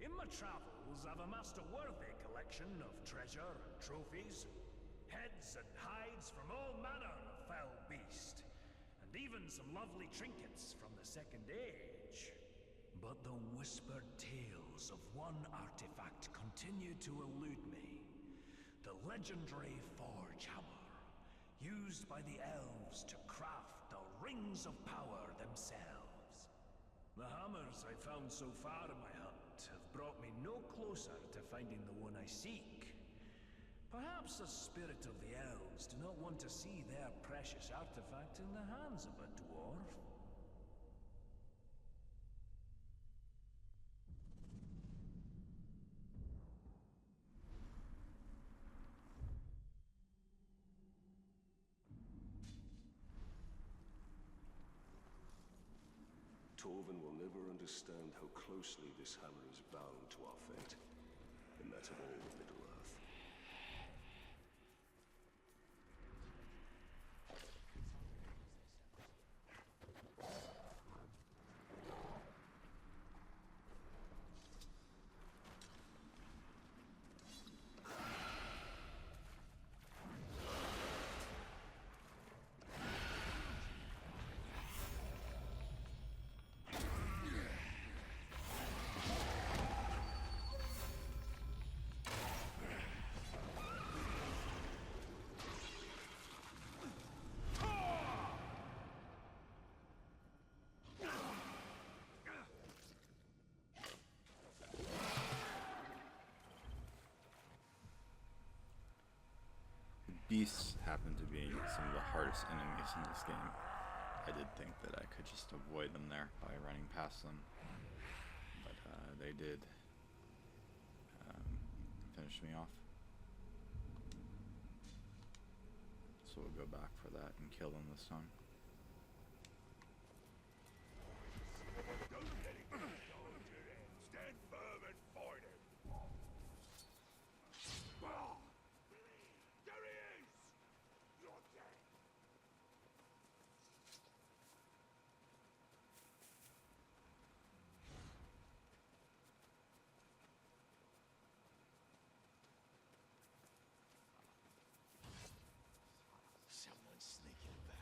In my travels, I've amassed a worthy collection of treasure and trophies, heads and hides from all manner of fell beast, and even some lovely trinkets from the Second Age. But the whispered tales of one artifact continue to elude me. The legendary Forge Hammer, used by the elves to craft the Rings of Power themselves. The hammers I found so far in my hunt have brought me no closer to finding the one I seek. Perhaps the spirit of the elves do not want to see their precious artifact in the hands of a dwarf. Torvin will never understand how closely this hammer is bound to our fate, and that of all of Middle-earth. Beasts happen to be some of the hardest enemies in this game. I did think that I could just avoid them there by running past them, but they did finish me off. So we'll go back for that and kill them this time. Don't let it go into them. Stand firm and fight it. Ah! There he is! You're dead. Someone's sneaking about.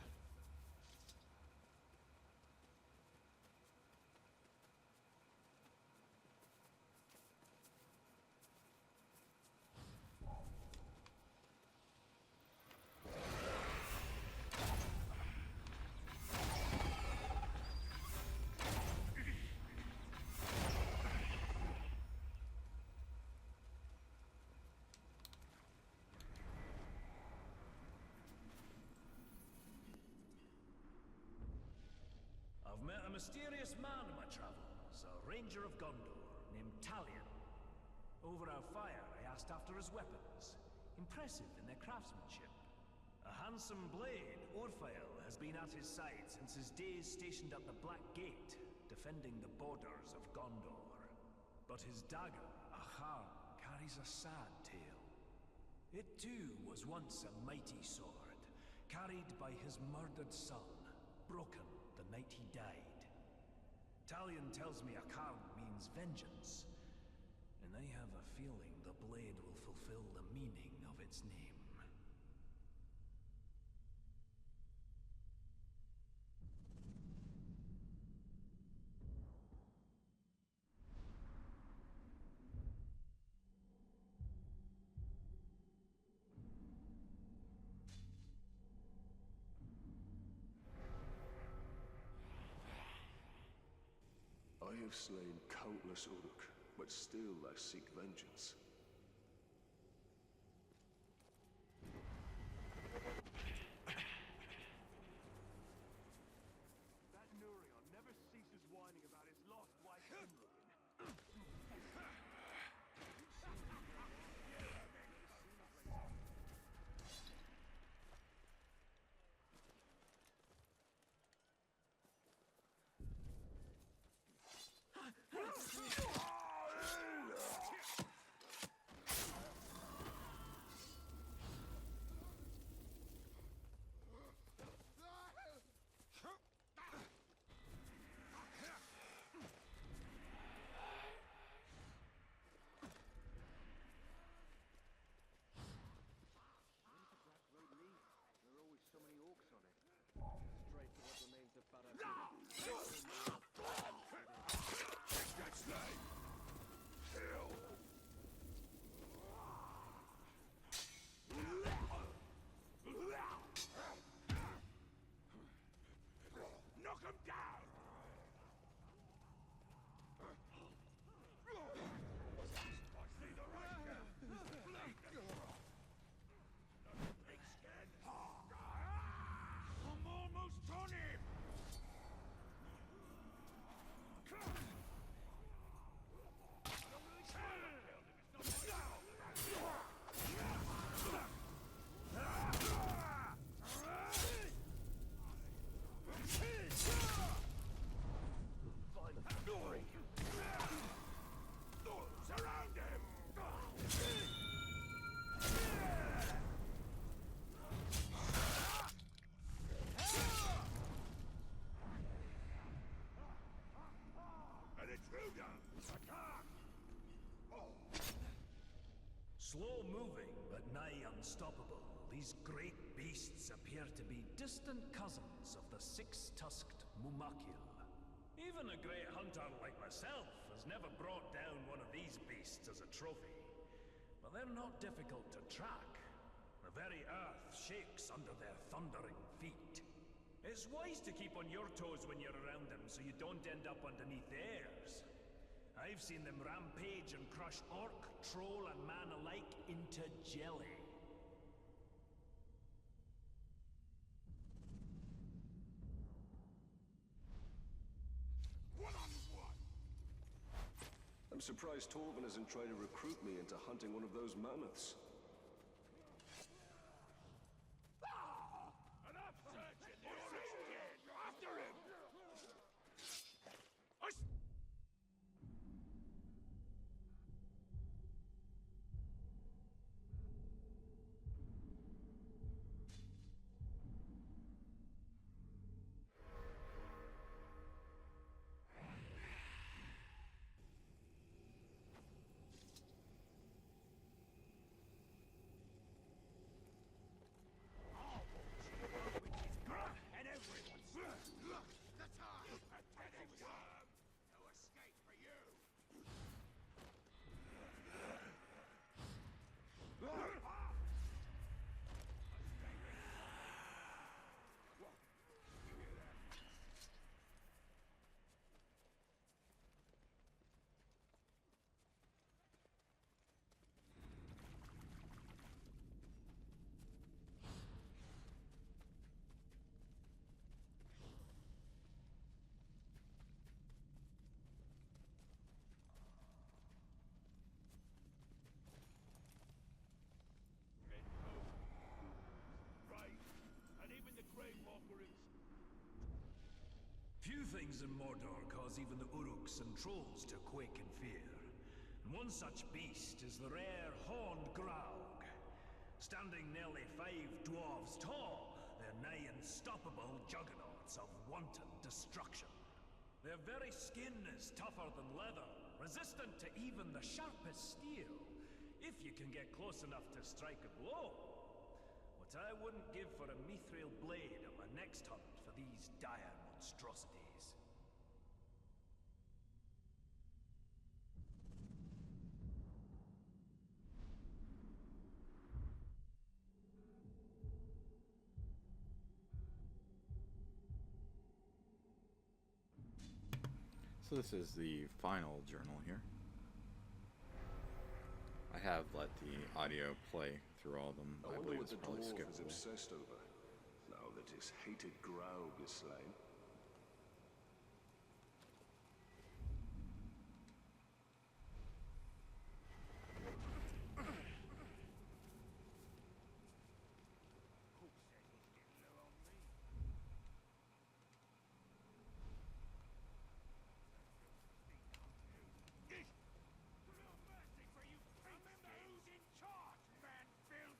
I've met a mysterious man in my travels, a ranger of Gondor named Talion. Over our fire, I asked after his weapons, impressive in their craftsmanship. A handsome blade, Orphael, has been at his side since his days stationed at the Black Gate, defending the borders of Gondor. But his dagger, Ahar, carries a sad tale. It too was once a mighty sword, carried by his murdered son, broken the night he died. Talion tells me Akard means vengeance, and I have a feeling the blade will fulfill the meaning of its name. I have slain countless Uruk, but still I seek vengeance. That Nurion never ceases whining about his lost wife Imrine. but nigh unstoppable, these great beasts appear to be distant cousins of the six-tusked Mumakil. Even a great hunter like myself has never brought down one of these beasts as a trophy. But they're not difficult to track. The very earth shakes under their thundering feet. It's wise to keep on your toes when you're around them so you don't end up underneath theirs. I've seen them rampage and crush orc, troll, and man alike into jelly. I'm surprised Torvin isn't trying to recruit me into hunting one of those mammoths. Enough searching! The Oryx dead! After him! And everyone's... Look! The time! Pathetic worm! No escape for you! Right. And even the Grey Walker himself. Few things in Mordor cause even the Uruks and trolls to quake in fear. And one such beast is the rare horned Graug. Standing nearly 5 dwarves tall, they're nigh unstoppable juggernauts of wanton destruction. Their very skin is tougher than leather, resistant to even the sharpest steel, if you can get close enough to strike a blow. What I wouldn't give for a mithril blade at my next hunt for these dire monstrosities. So this is the final journal here. I have let the audio play through all of them. I I wonder believe what it's the probably dwarf is skippable. obsessed over, now that his hated Graug is slain. No mercy for you! Remember who's in charge, man-filth!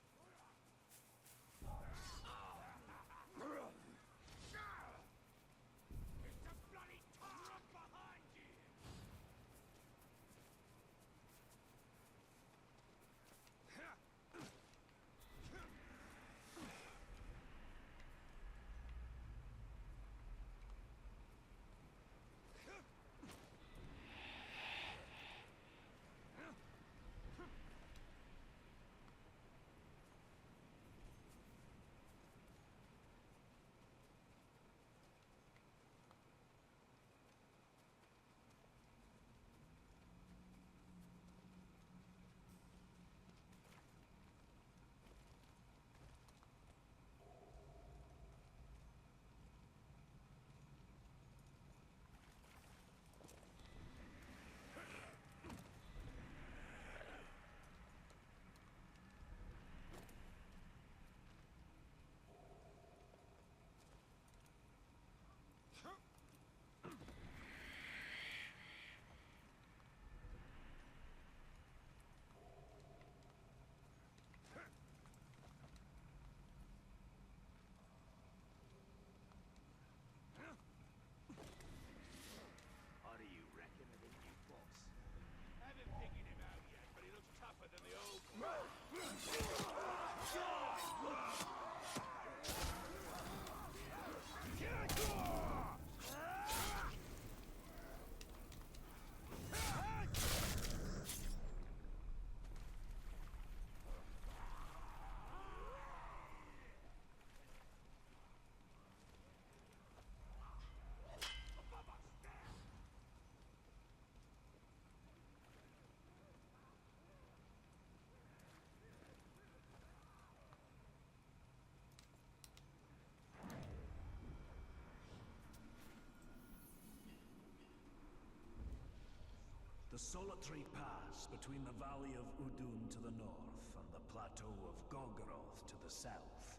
solitary pass between the valley of Udun to the north and the plateau of Gogoroth to the south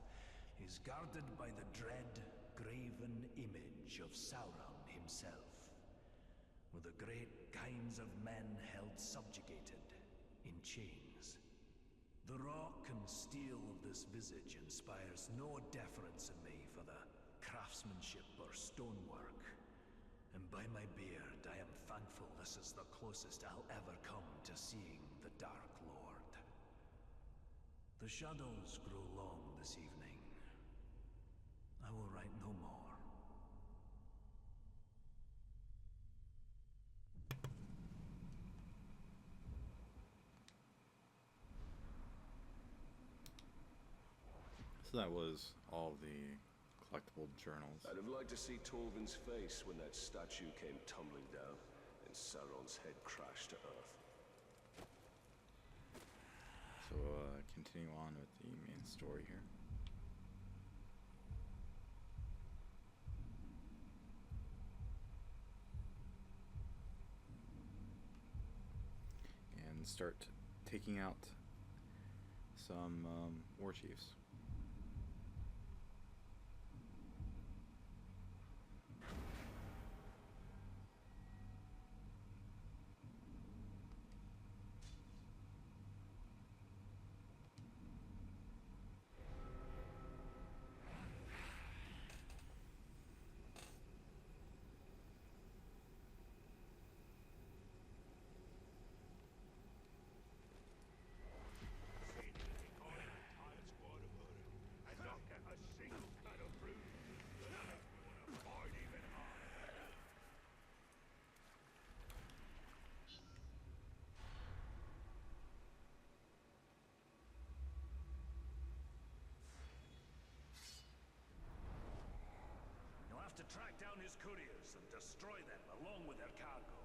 is guarded by the dread, graven image of Sauron himself, with the great kinds of men held subjugated in chains. The rock and steel of this visage inspires no deference in me for the craftsmanship or stonework, and by my beard, I am thankful this is the closest I'll ever come to seeing the Dark Lord. The shadows grow long this evening. I will write no more. So that was all the collectible journals. I'd have liked to see Torvin's face when that statue came tumbling down and Sauron's head crashed to earth. So continue on with the main story here. And start taking out some war chiefs. To track down his couriers and destroy them along with their cargo.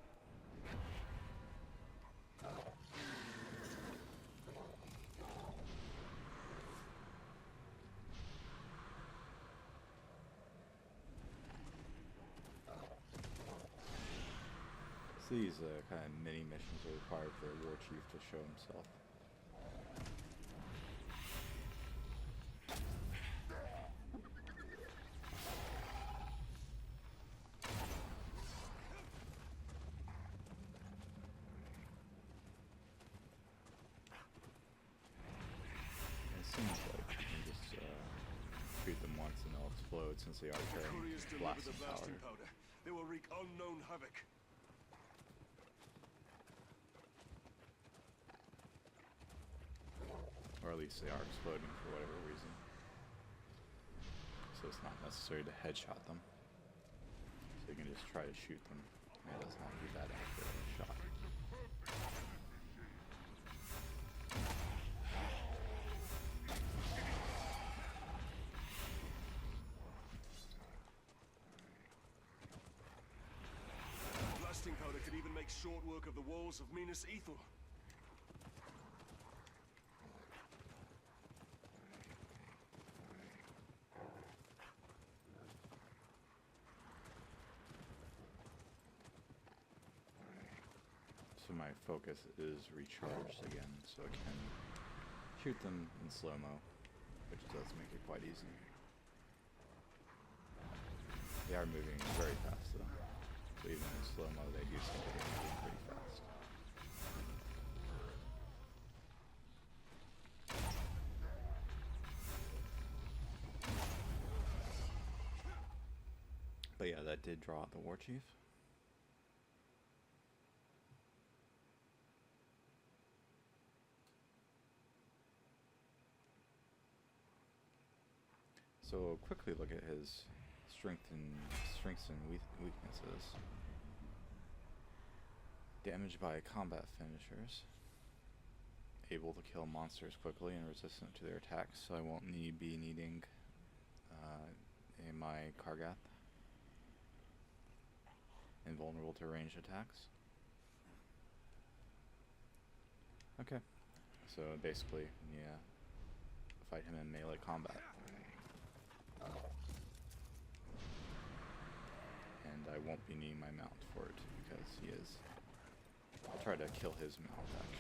So these kind of mini missions are required for a war chief to show himself. Seems like you can just shoot them once and they'll explode since they are carrying Couriers deliver the blasting blasting powder. powder. They will wreak unknown havoc. Or at least they are exploding for whatever reason. So it's not necessary to headshot them. So you can just try to shoot them. And it doesn't have to be that accurate of a shot. Blasting powder could even make short work of the walls of Minas Ithil. So my focus is recharged again, so I can shoot them in slow-mo, which does make it quite easy. They are moving very fast though, so even in slow-mo they do seem to be moving pretty fast. But yeah, that did draw out the war chief. So we'll quickly look at his strengths and weaknesses. Damaged by combat finishers. Able to kill monsters quickly and resistant to their attacks, so I won't be needing my Kargath. Invulnerable to ranged attacks. Okay, so basically, yeah, fight him in melee combat. And I won't be needing my mount for it because he is I'll try to kill his mouth, actually.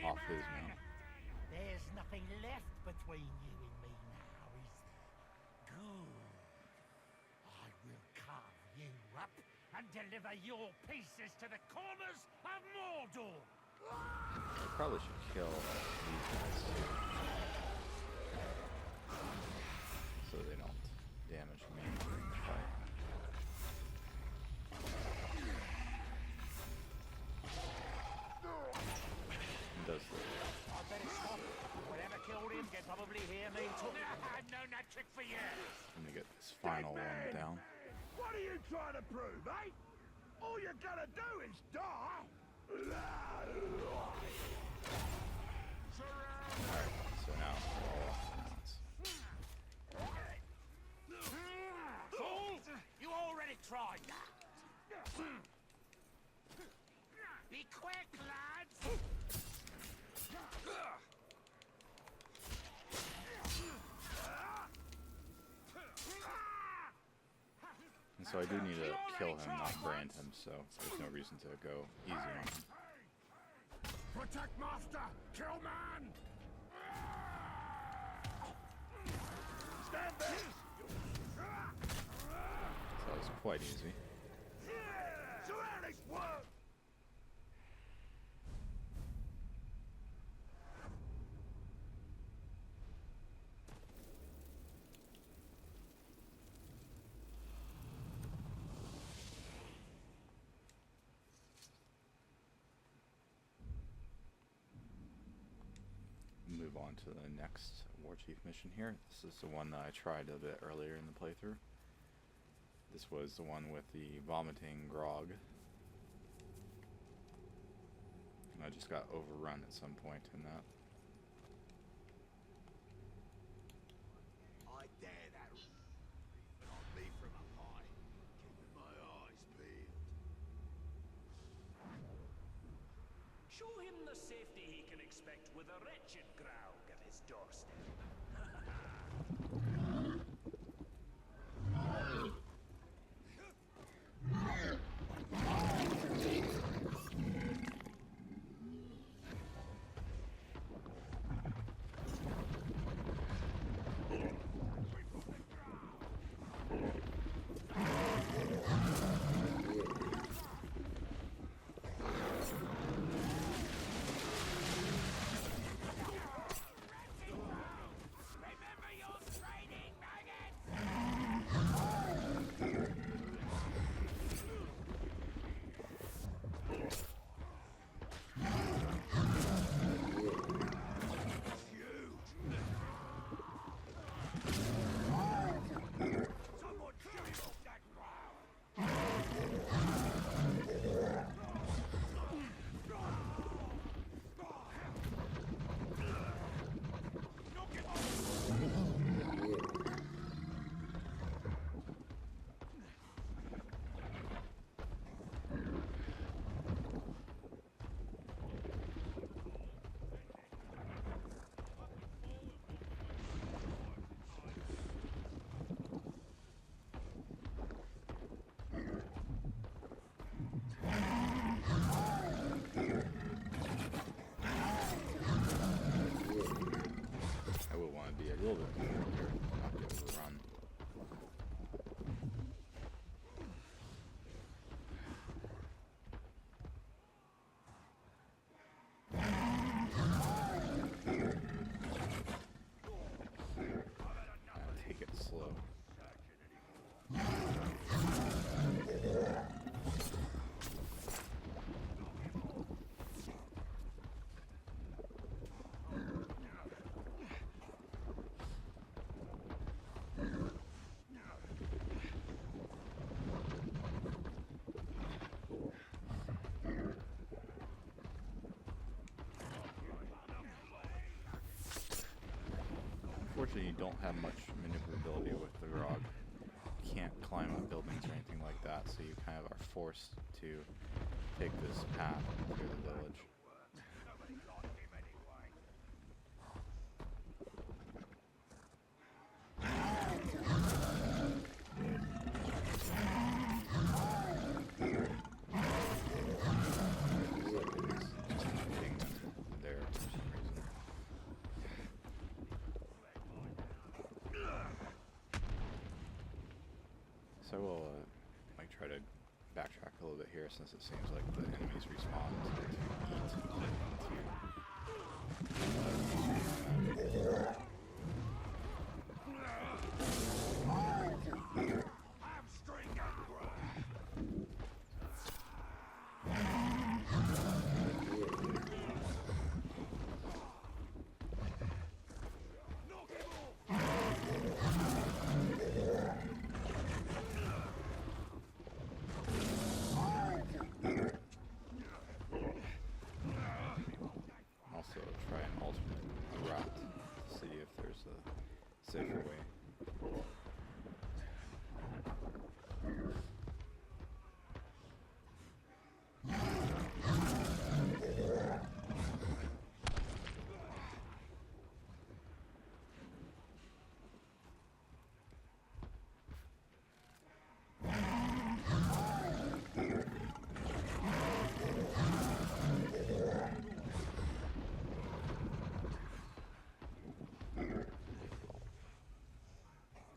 Off his mount. There's nothing left between you and me now, is there? Good. I will carve you up and deliver your pieces to the corners of Mordor. I probably should kill these guys too, so they don't damage me during the fight. Does the I better stop. Whatever killed him can probably hear me talking. I've known that trick for years. Let me get this final one down. What are you trying to prove, eh? All you're gonna do is die. Alright, so now we're all off the mounts. Fool! You already tried that. Be quick, lads! And so I do need to kill him, not brand him, so there's no reason to go easy on him. Protect master! Kill man! Stand there! So that was quite easy. So how this work? Move on to the next War Chief mission here. This is the one that I tried a bit earlier in the playthrough. This was the one with the vomiting grog. And I just got overrun at some point in that. I dare that. But I'll be from up high, keeping my eyes peeled. Show him the safety he can expect with a wretched Graug at his doorstep. don't have much maneuverability with the Grog. You can't climb up buildings or anything like that, so you kind of are forced to take this path through the village. So we'll might try to backtrack a little bit here, since it seems like the enemies respawn safer way.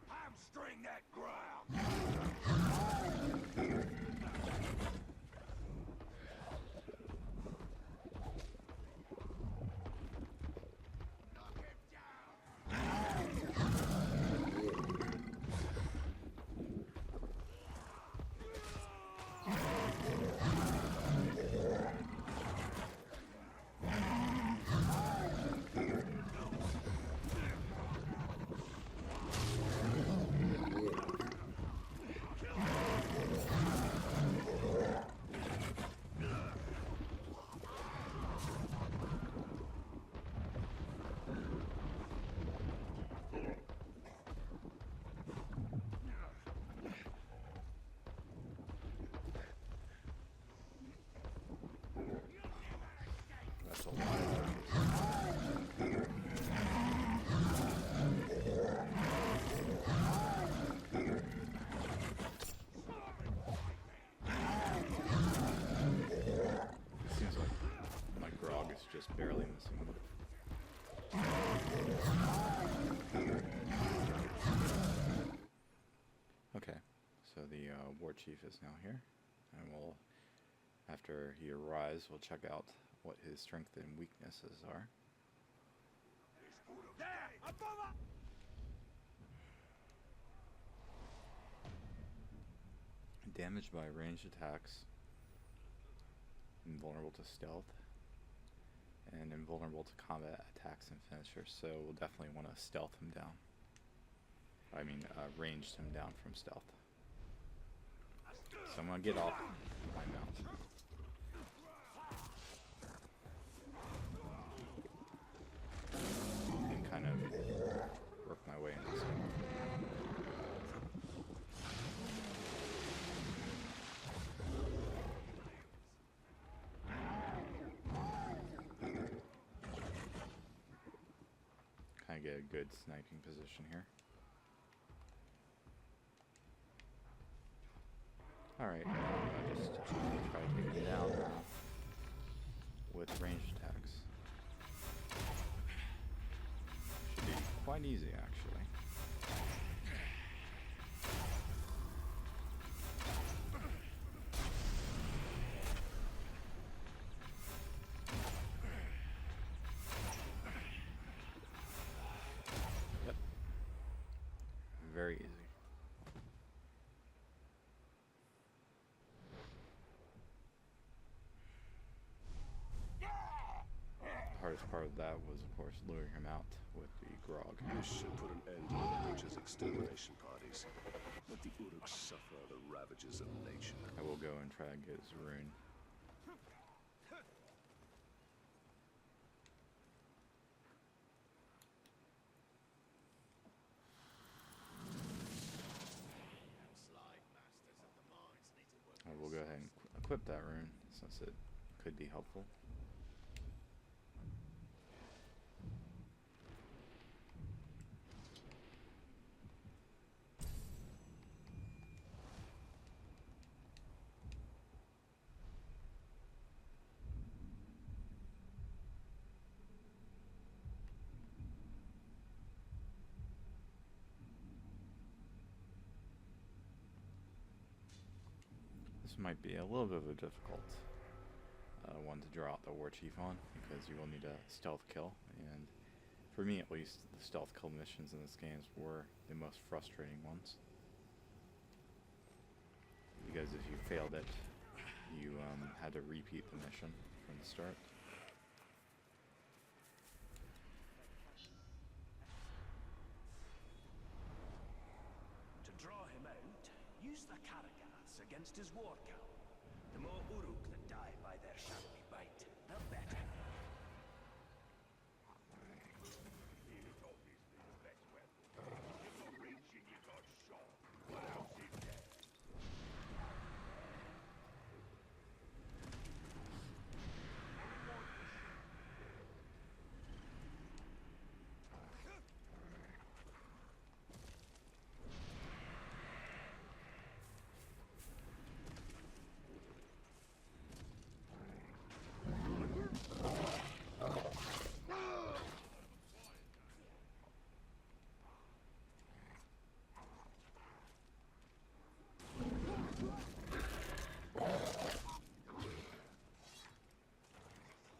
Hamstring that ground! That's a lot of It seems like my Grog is just barely missing them. Okay, so the war chief is now here, and we'll, after he arrives, we'll check out what his strengths and weaknesses are. Damaged by ranged attacks, invulnerable to stealth, and invulnerable to combat attacks and finishers, so we'll definitely want to stealth him down. I mean, ranged him down from stealth. So I'm going to get off my mount. And kind of work my way into stealth. Kind of get a good sniping position here. Alright, now I'm just try to take him down with ranged attacks. Should be quite easy, actually. Yep. Very easy. Hardest part of that was, of course, luring him out with the Grog. This should put an end to the butcher's extermination parties. Let the Uruks suffer the ravages of nature. I will go and try and get his rune. equip that rune since it could be helpful. This might be a little bit of a difficult one to draw out the war chief on, because you will need a stealth kill, and for me at least, the stealth kill missions in this game were the most frustrating ones. Because if you failed it, you had to repeat the mission from the start. To draw him out, use the Karagaths against his war count. The more Uruk that die by their shadowy bite, the better. It's obviously the best weapon. You got reach and you got shot. What else is there?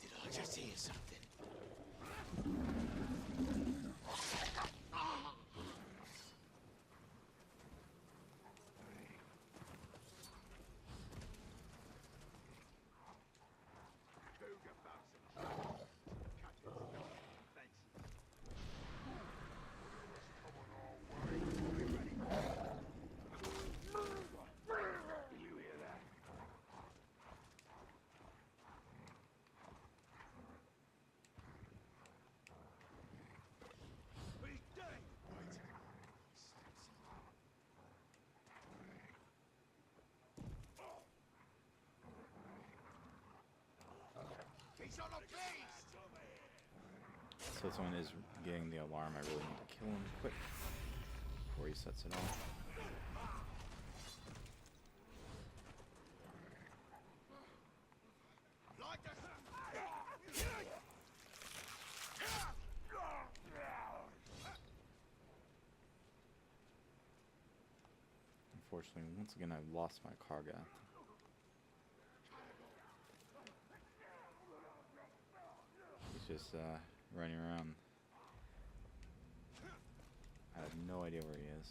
Did I just hear something? Cougar bumps and cut it off. Fancy. Come on our way. We're ready. You hear that? He's dead. He's on a beast. So this one is getting the alarm. I really need to kill him quick before he sets it off. Like a... Unfortunately, once again, I've lost my Kargath. He's just running around. I have no idea where he is.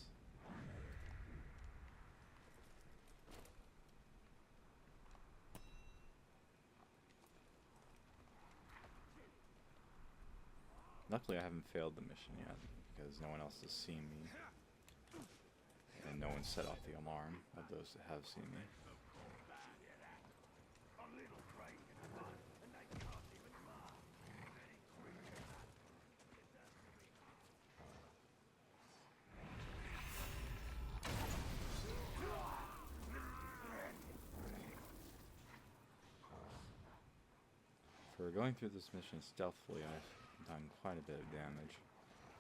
Luckily, I haven't failed the mission yet, because no one else has seen me. And no one set off the alarm of those that have seen me. A little break in the mud, and they can't even mark. For going through this mission stealthily, I've done quite a bit of damage.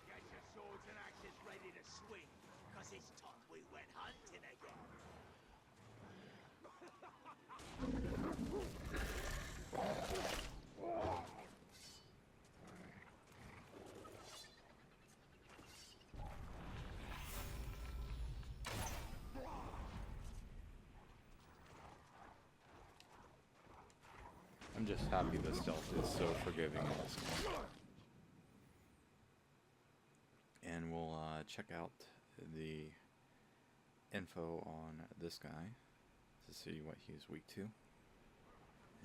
Get your swords and axes ready to swing, 'cause it's time we went hunting again. I'm just happy the stealth is so forgiving in this game. And we'll check out the info on this guy to see what he's weak to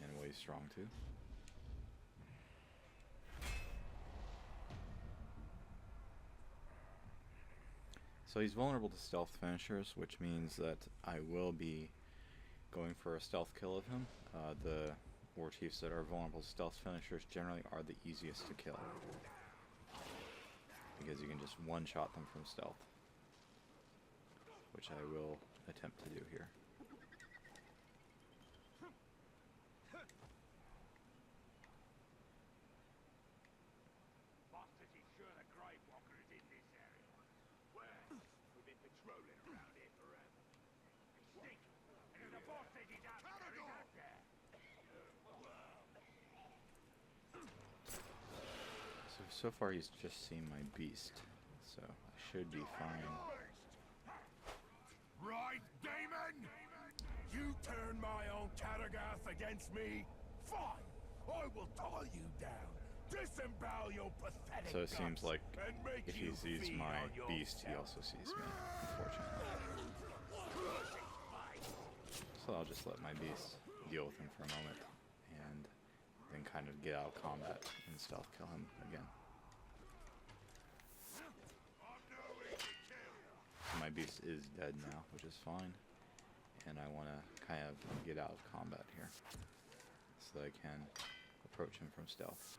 and what he's strong to. So he's vulnerable to stealth finishers, which means that I will be going for a stealth kill of him. The war chiefs that are vulnerable to stealth finishers generally are the easiest to kill, because you can just one-shot them from stealth, which I will attempt to do here. so far he's just seen my beast, so I should be fine. Right, Damon? You turn my own Caragath against me? Fine! I will tie you down, disembowel your pathetic So it seems guts, like and make if he you sees feed my on beast, he yourself. also sees me, unfortunately. So I'll just let my beast deal with him for a moment, and then kind of get out of combat and stealth kill him again. My beast is dead now, which is fine, and I want to kind of get out of combat here so that I can approach him from stealth.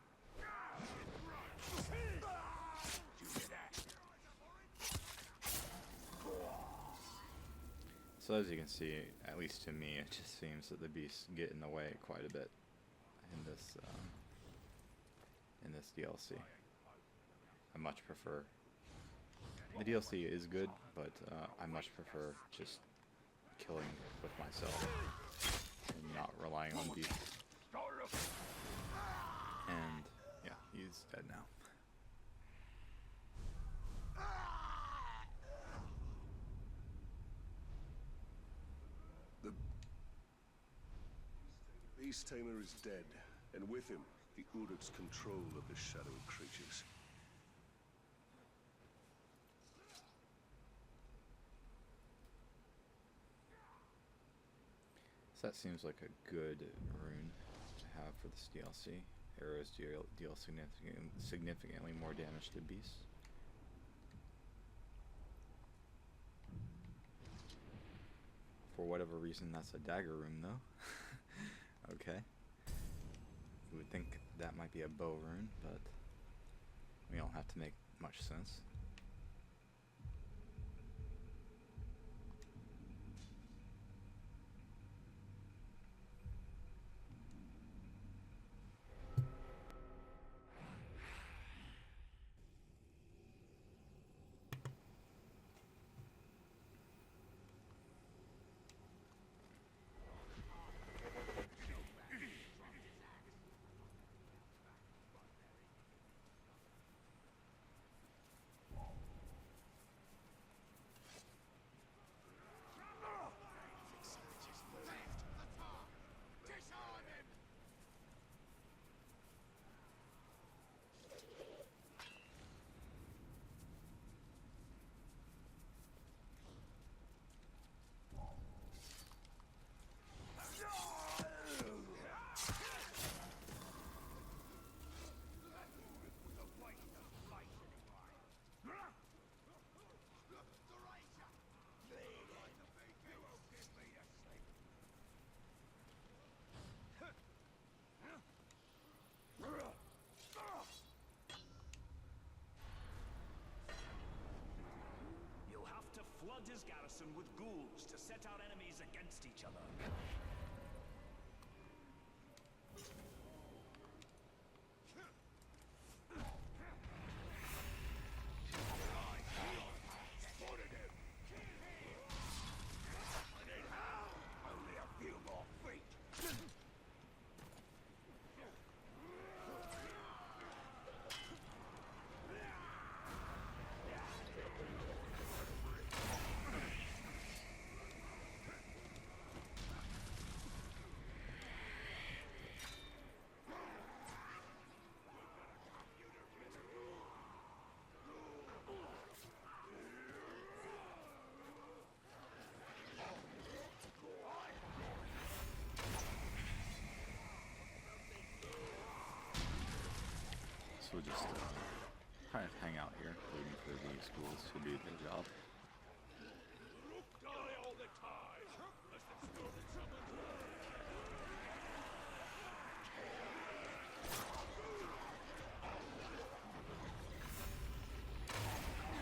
So as you can see, at least to me, it just seems that the beasts get in the way quite a bit in this DLC. I much prefer. The DLC is good, but I much prefer just killing with myself and not relying on beasts. And yeah, he's dead now. The Beast Tamer is dead, and with him, the Uruk's control of the shadowy creatures. So that seems like a good rune to have for this DLC. Arrows deal significantly more damage to beasts. For whatever reason, that's a dagger rune, though. Okay. You would think that might be a bow rune, but we don't have to make much sense. You'll have to flood his garrison with ghouls to set our enemies against each other. Only a few more feet. So we'll just kind of hang out here, waiting for these ghouls to do their job. Die all the time. As the story summons.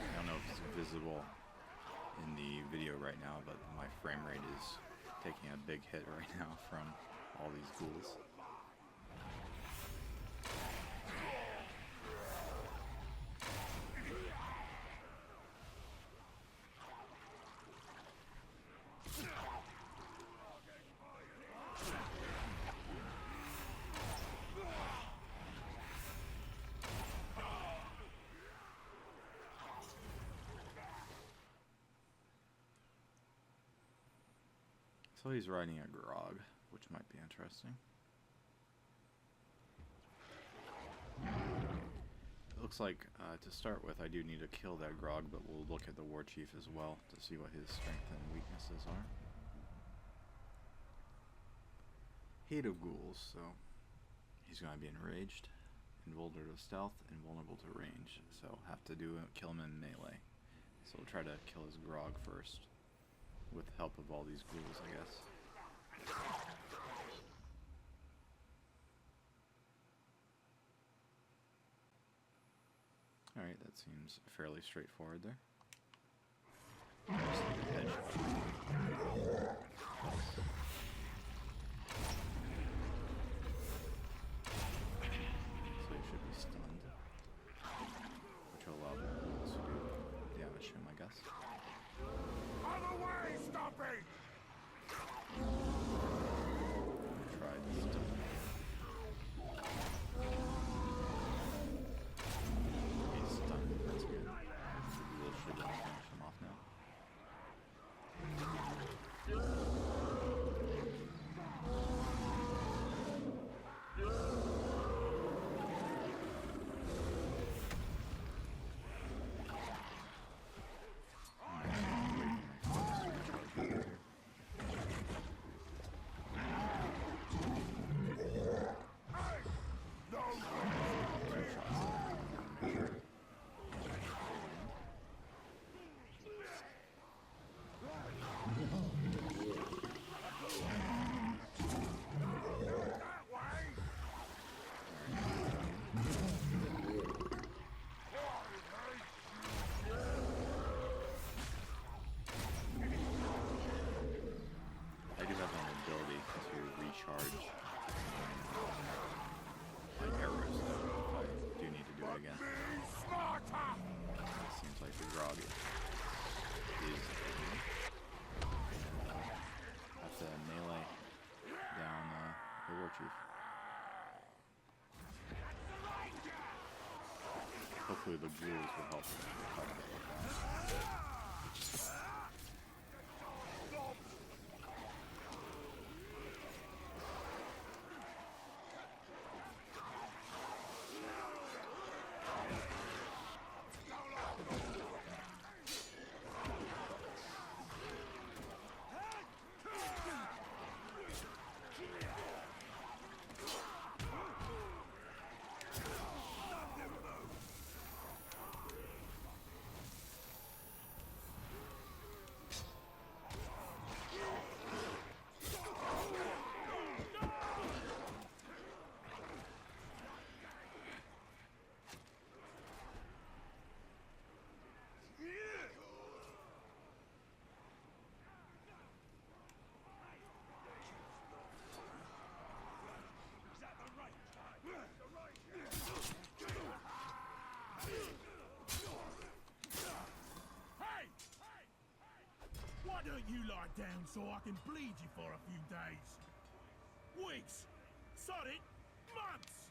I don't know if it's visible in the video right now, but my frame rate is taking a big hit right now from all these ghouls. So he's riding a grog, which might be interesting. It looks like, to start with, I do need to kill that grog, but we'll look at the war chief as well to see what his strengths and weaknesses are. Hate of ghouls, so he's going to be enraged, invulnerable to stealth, and vulnerable to range, so have to kill him in melee. So we'll try to kill his grog first, with the help of all these ghouls, I guess. Alright, that seems fairly straightforward there. So he should be stunned, which will allow the ghouls to damage him, I guess. Other way, stop it! Try to stun him. He's stunned, that's good. The ghouls should finish him off now. I do have an ability to recharge my arrows, though, if I do need to do it again. It seems like the grog is have to melee down the war chief. Hopefully the ghouls will help fight a bit with that. Why don't you lie down so I can bleed you for a few days? Weeks? Sod it, months!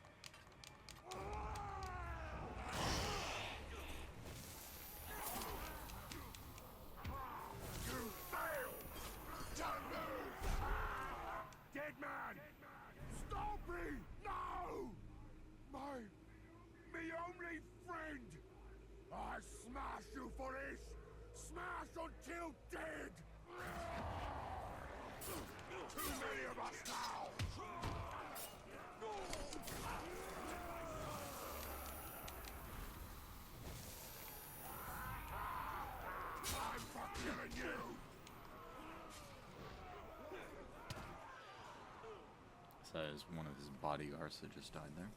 You failed! Don't move! Dead man! Stop me! No! Me only friend! I smash you for this! Smash until dead! Too many of us now! Time for killing you! So that is one of his bodyguards that just died there.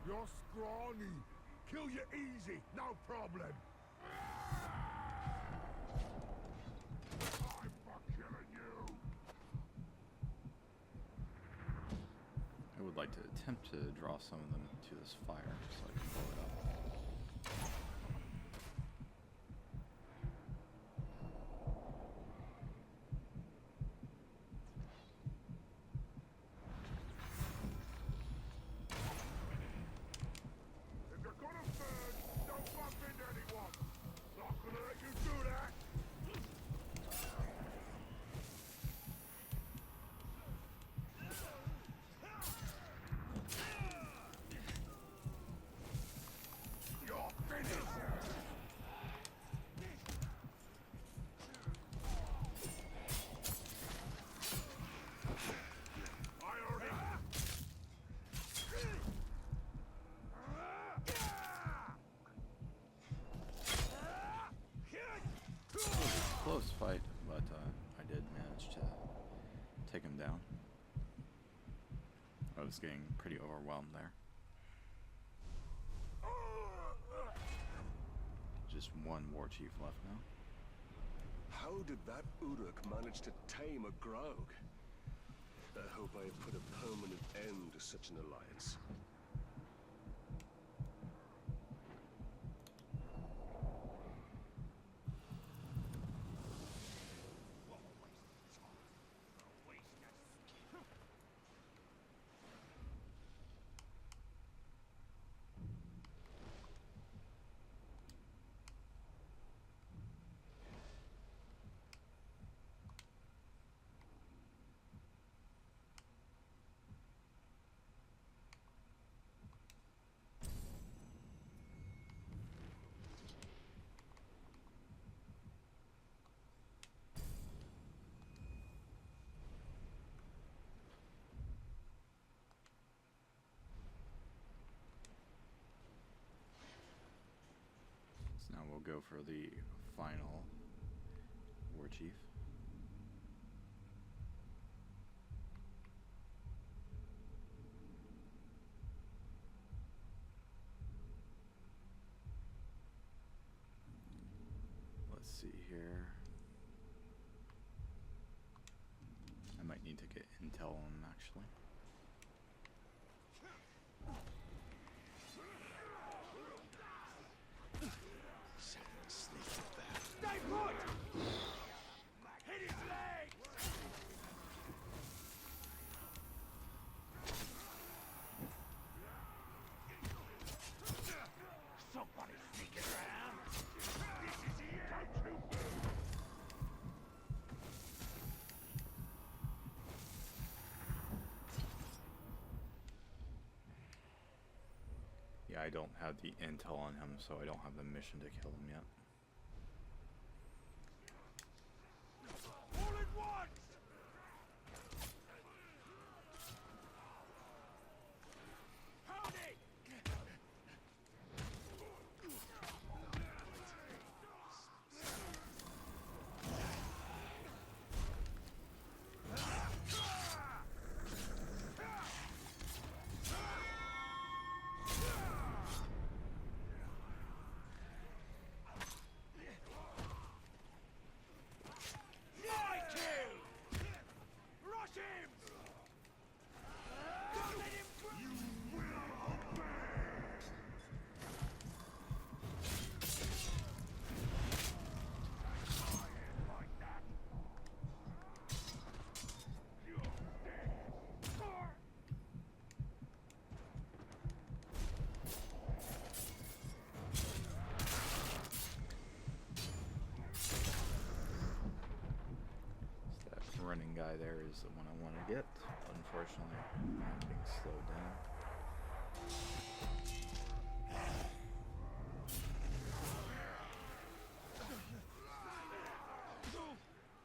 You're scrawny. Kill you easy, no problem. like to attempt to draw some of them to this fire so I can blow it up. If you're gonna burn, don't bump into anyone. Not gonna let you do that. You're finished. I already. Close fight, but I did manage to take him down. I was getting pretty overwhelmed there. Just one war chief left now. How did that Uruk manage to tame a Graug? I hope I have put a permanent end to such an alliance. So now we'll go for the final war chief. Let's see here. I might need to get intel on him actually. Stay put! Hit his legs! Somebody sneaking around. This is the end! Yeah, I don't have the intel on him, so I don't have the mission to kill him yet. All at once! Howdy! My kill! Rush him! Don't let him go! You will obey! Like that. You're dead. That running guy there is the one I want to get. Unfortunately, I'm being slowed down.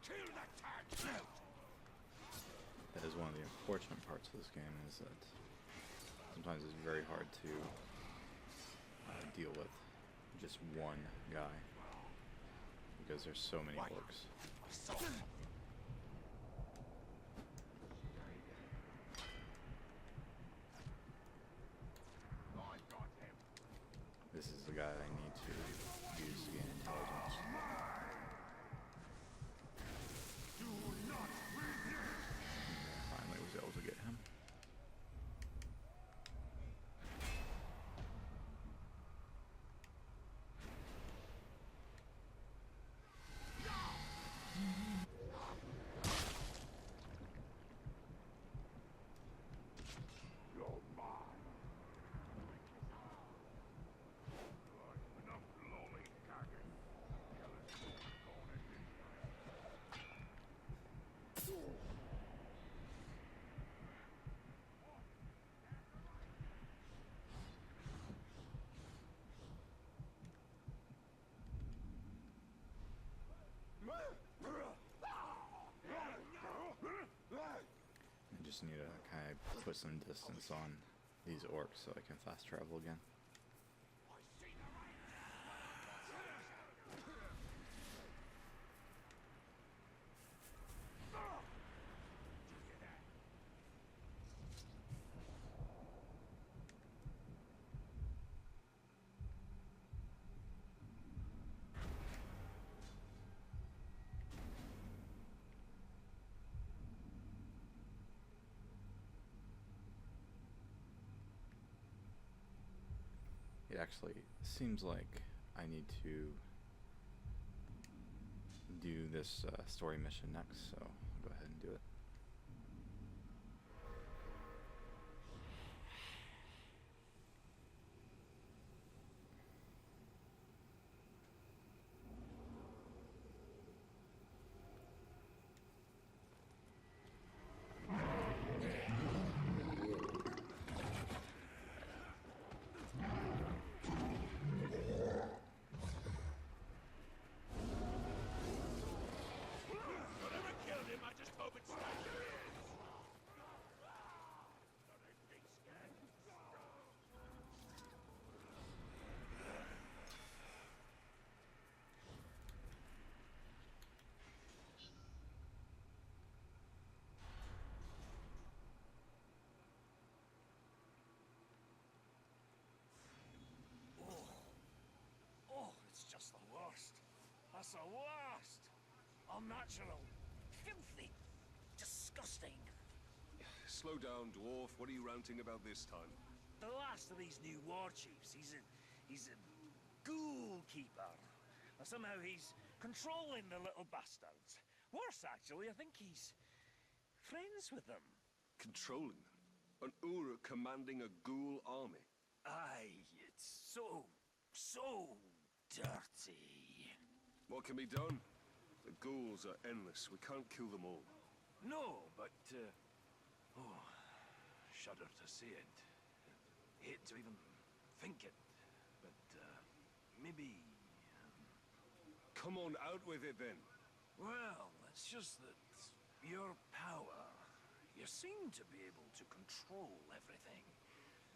Kill that tag! That is one of the unfortunate parts of this game, is that sometimes it's very hard to deal with just one guy because there's so many orcs. This is the guy I need to use to gain intelligence. Finally was able to get him. just need to kind of put some distance on these orcs so I can fast travel again. It actually seems like I need to do this story mission next, so I'll go ahead and do it. That's the worst! Unnatural, filthy, disgusting. Slow down, dwarf. What are you ranting about this time? The last of these new war chiefs, he's a ghoul keeper. Now, somehow he's controlling the little bastards. Worse, actually, I think he's friends with them. Controlling them? An Uruk commanding a ghoul army? Aye, it's so dirty. What can be done? The ghouls are endless. We can't kill them all. No, but, shudder to say it. Hate to even think it. But, maybe... Come on, out with it then. Well, it's just that your power... You seem to be able to control everything.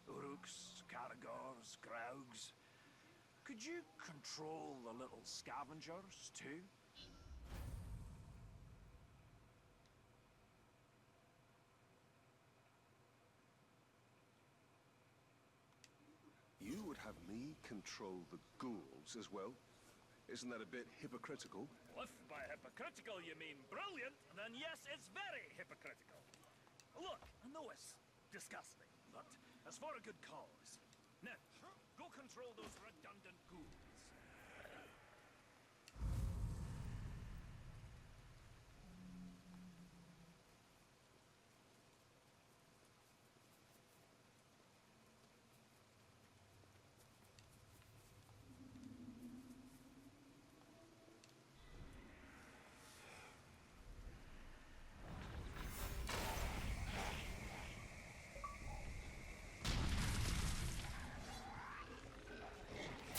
Uruks, Caragors, Graugs... Could you control the little scavengers, too? You would have me control the ghouls as well? Isn't that a bit hypocritical? Well, if by hypocritical you mean brilliant, then yes, it's very hypocritical. Look, I know it's disgusting, but it's for a good cause. Now, go control those redundant ghouls.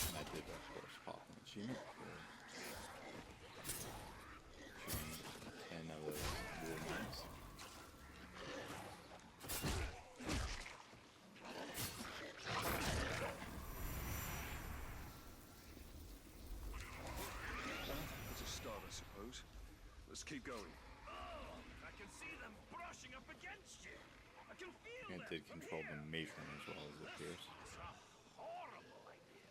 I did, of course, pop an achievement for shooting 10 of those dual mines. It's a start, I suppose. Let's keep going. Oh, I can see them brushing up against you. I can feel I them did from control here. the matron as well, as it appears. It's a horrible idea.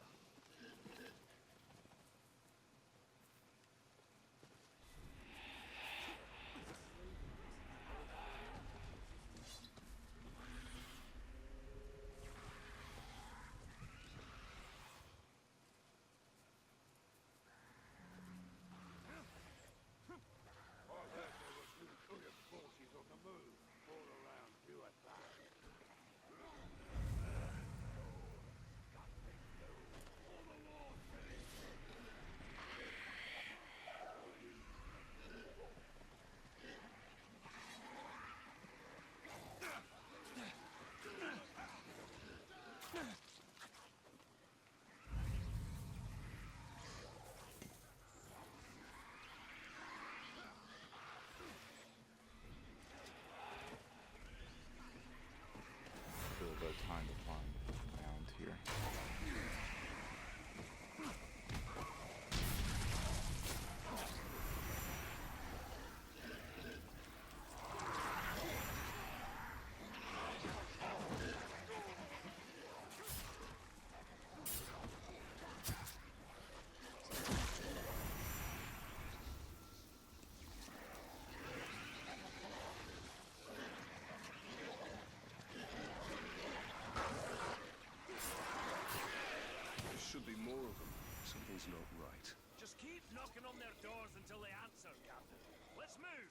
doors until they answer, Captain. Let's move!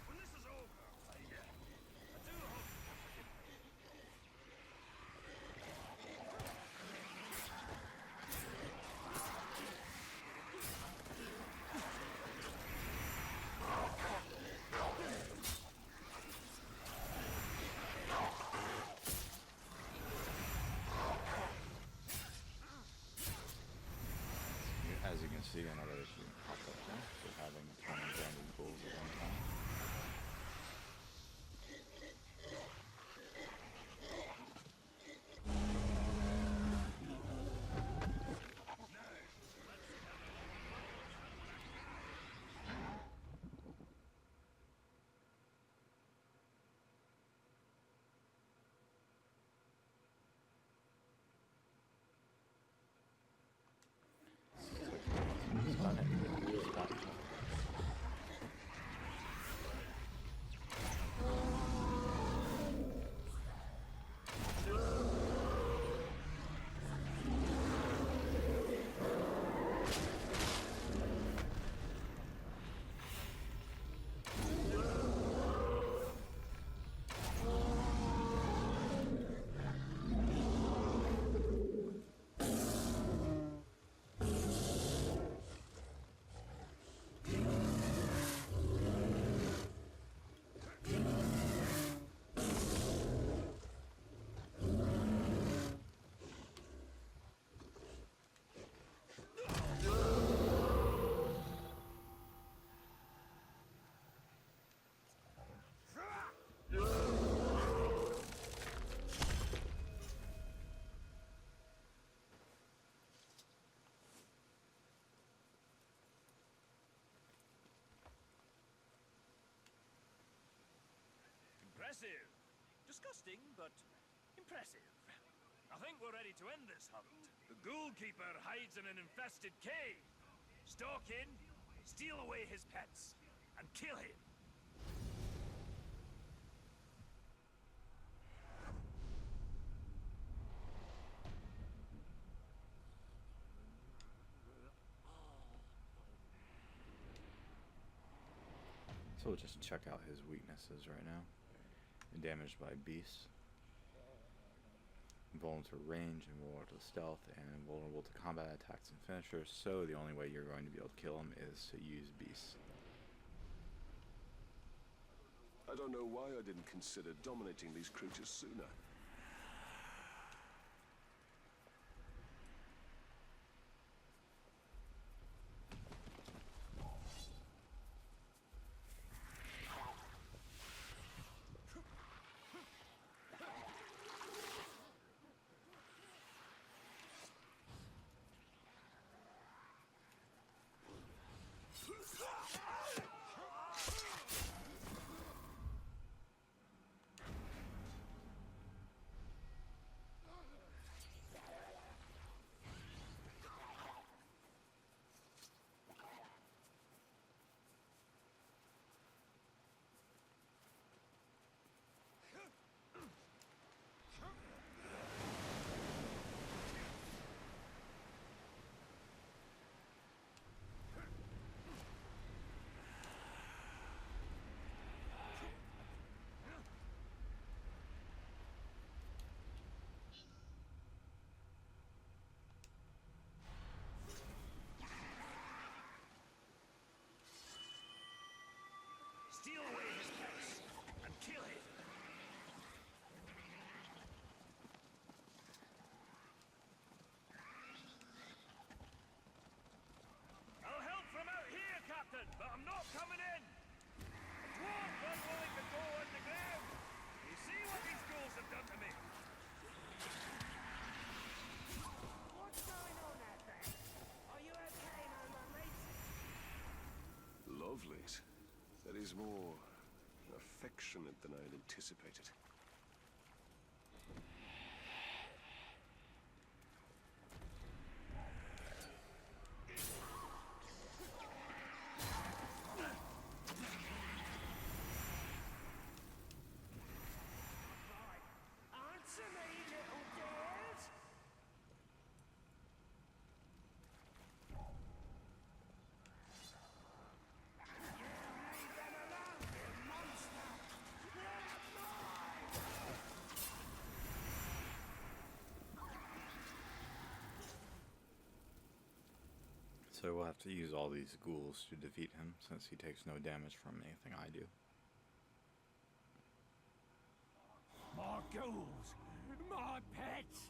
When this is over, I do hope you forgive me. As you can see, another issue popped up there, so having 20 branded bulls at one time. Impressive. Disgusting, but impressive. I think we're ready to end this hunt. The Ghoul Keeper hides in an infested cave. Stalk in, steal away his pets, and kill him. So we'll just check out his weaknesses right now. Damaged by beasts, vulnerable to range, and vulnerable to stealth, and vulnerable to combat attacks and finishers, so the only way you're going to be able to kill him is to use beasts. I don't know why I didn't consider dominating these creatures sooner. is more affectionate than I had anticipated. Answer me, little dears! Leave them alone, you monster! They're mine! So we'll have to use all these ghouls to defeat him, since he takes no damage from anything I do. My ghouls! My pets!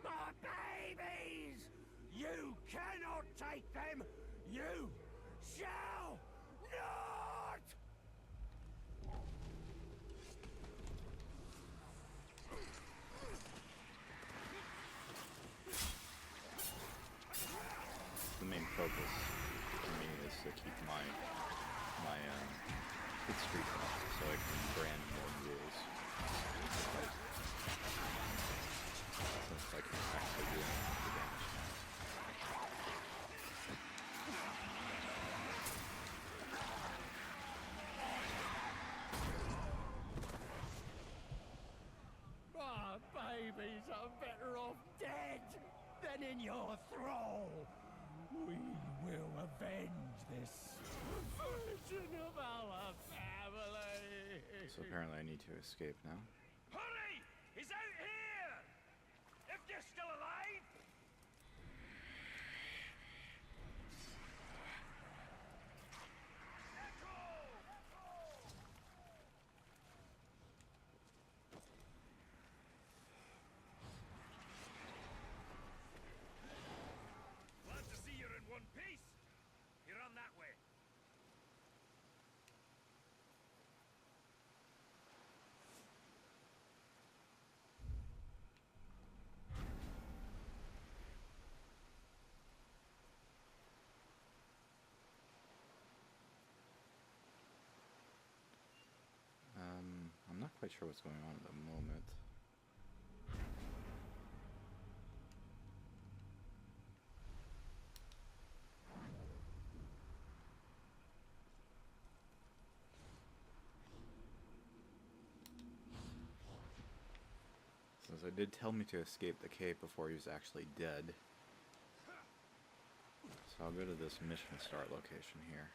My babies! You cannot take them! You shall not! The main focus for me is to keep my hit streak up, so I can brand more ghouls. Since I can actually do the damage now. My babies are better off dead than in your thrall. We will avenge this version of our family. So apparently I need to escape now. Hurry! He's out here! If you're still alive! Glad to see you're in one piece. You're on that way. I'm not quite sure what's going on at the moment. Since it did tell me to escape the cave before he was actually dead. So I'll go to this mission start location here.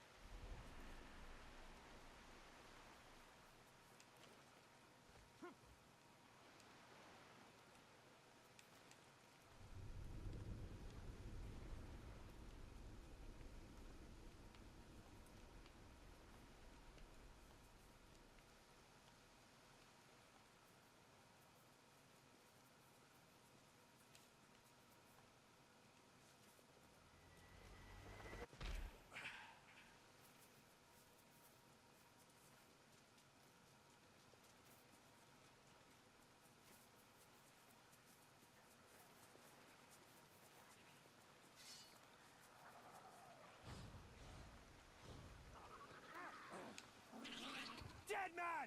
Dead man!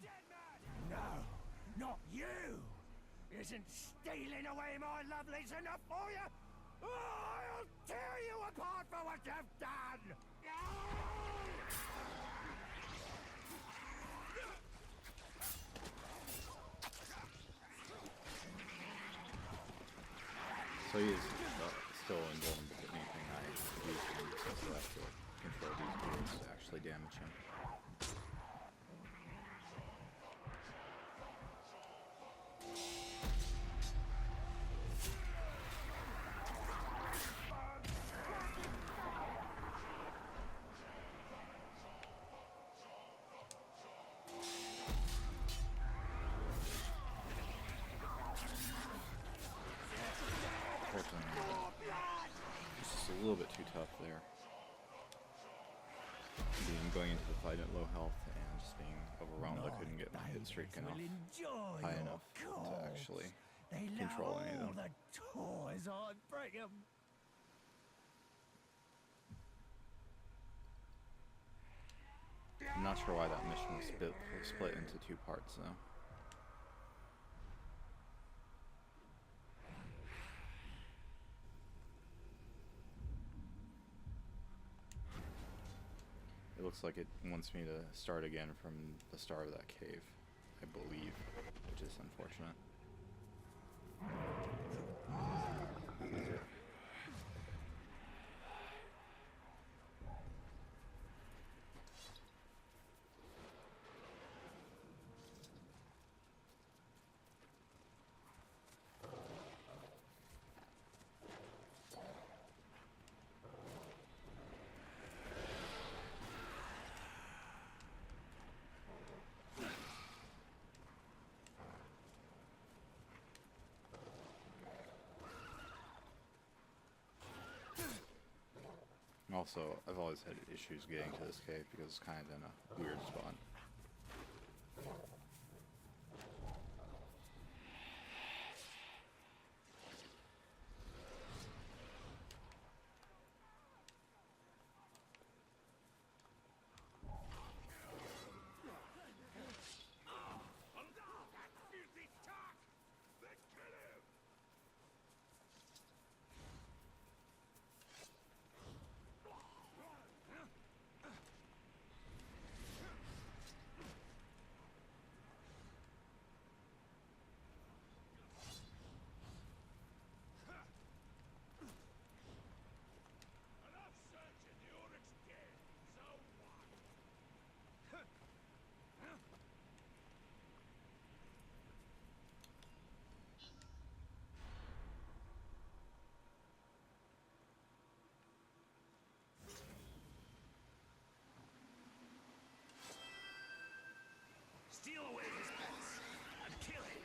No, not you! Isn't stealing away my lovelies enough for you? I'll tear you apart for what you've done! So he is still invulnerable to anything I use him, since I have to control these ghouls to actually damage him. It's just a little bit too tough there. Going into the fight at low health and just being overwhelmed, I couldn't get my hit streak high enough to actually control any of them. The toys I bring 'em. I'm not sure why that mission was split into two parts, though. It looks like it wants me to start again from the start of that cave, I believe, which is unfortunate. Also, I've always had issues getting to this cave because it's kind of in a weird spot. Steal away his pets and kill him.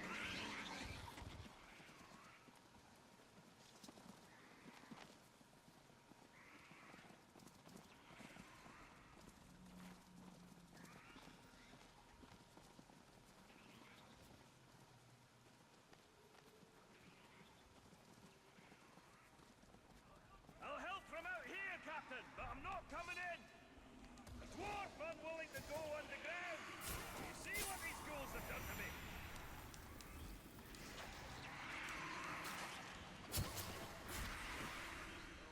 I'll help from out here, Captain, but I'm not coming in. A dwarf unwilling to go underground. You see what these ghouls have done to me?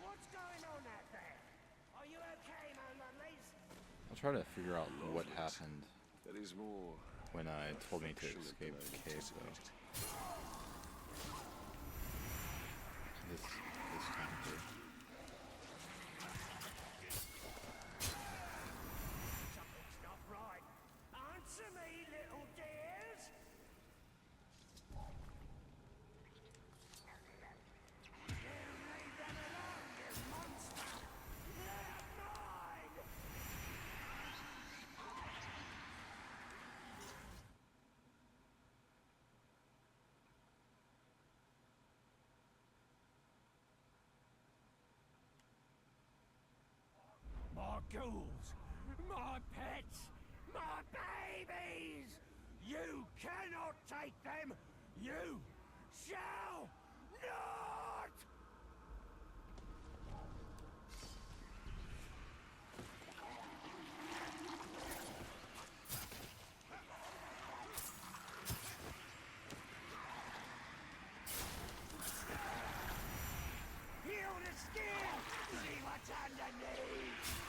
What's going on out there? Are you okay, my lovelies? I'll try to figure out what happened There is more. when I told me to affectionate escape than the I cave, though. anticipated. This time through. Something's not right. Answer me, little dears. You leave them alone, you monster. They're mine. My ghouls, my pets, my babies! You cannot take them! You shall not! Heal the skin! See what's underneath!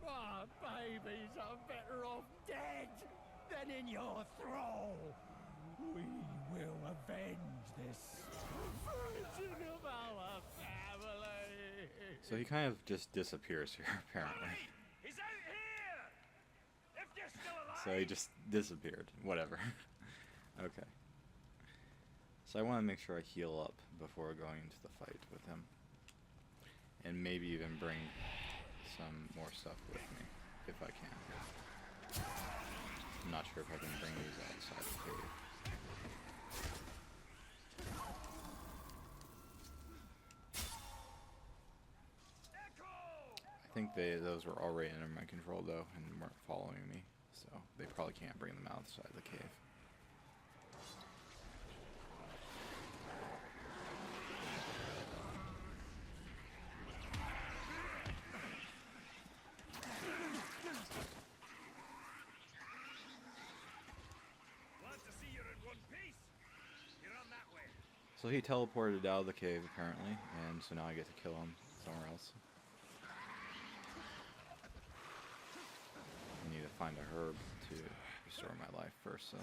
My babies are better off dead than in your thrall. We will avenge this fruition of our family. So he kind of just disappears here, apparently. He's out here! If you're still alive! So he just disappeared. Whatever. Okay. So I want to make sure I heal up before going into the fight with him. And maybe even bring some more stuff with me, if I can. I'm not sure if I can bring these outside the cave. think those were already under my control though, and weren't following me, so they probably can't bring them outside the cave. So he teleported out of the cave apparently, and so now I get to kill him somewhere else. I need to find a herb to restore my life first, so.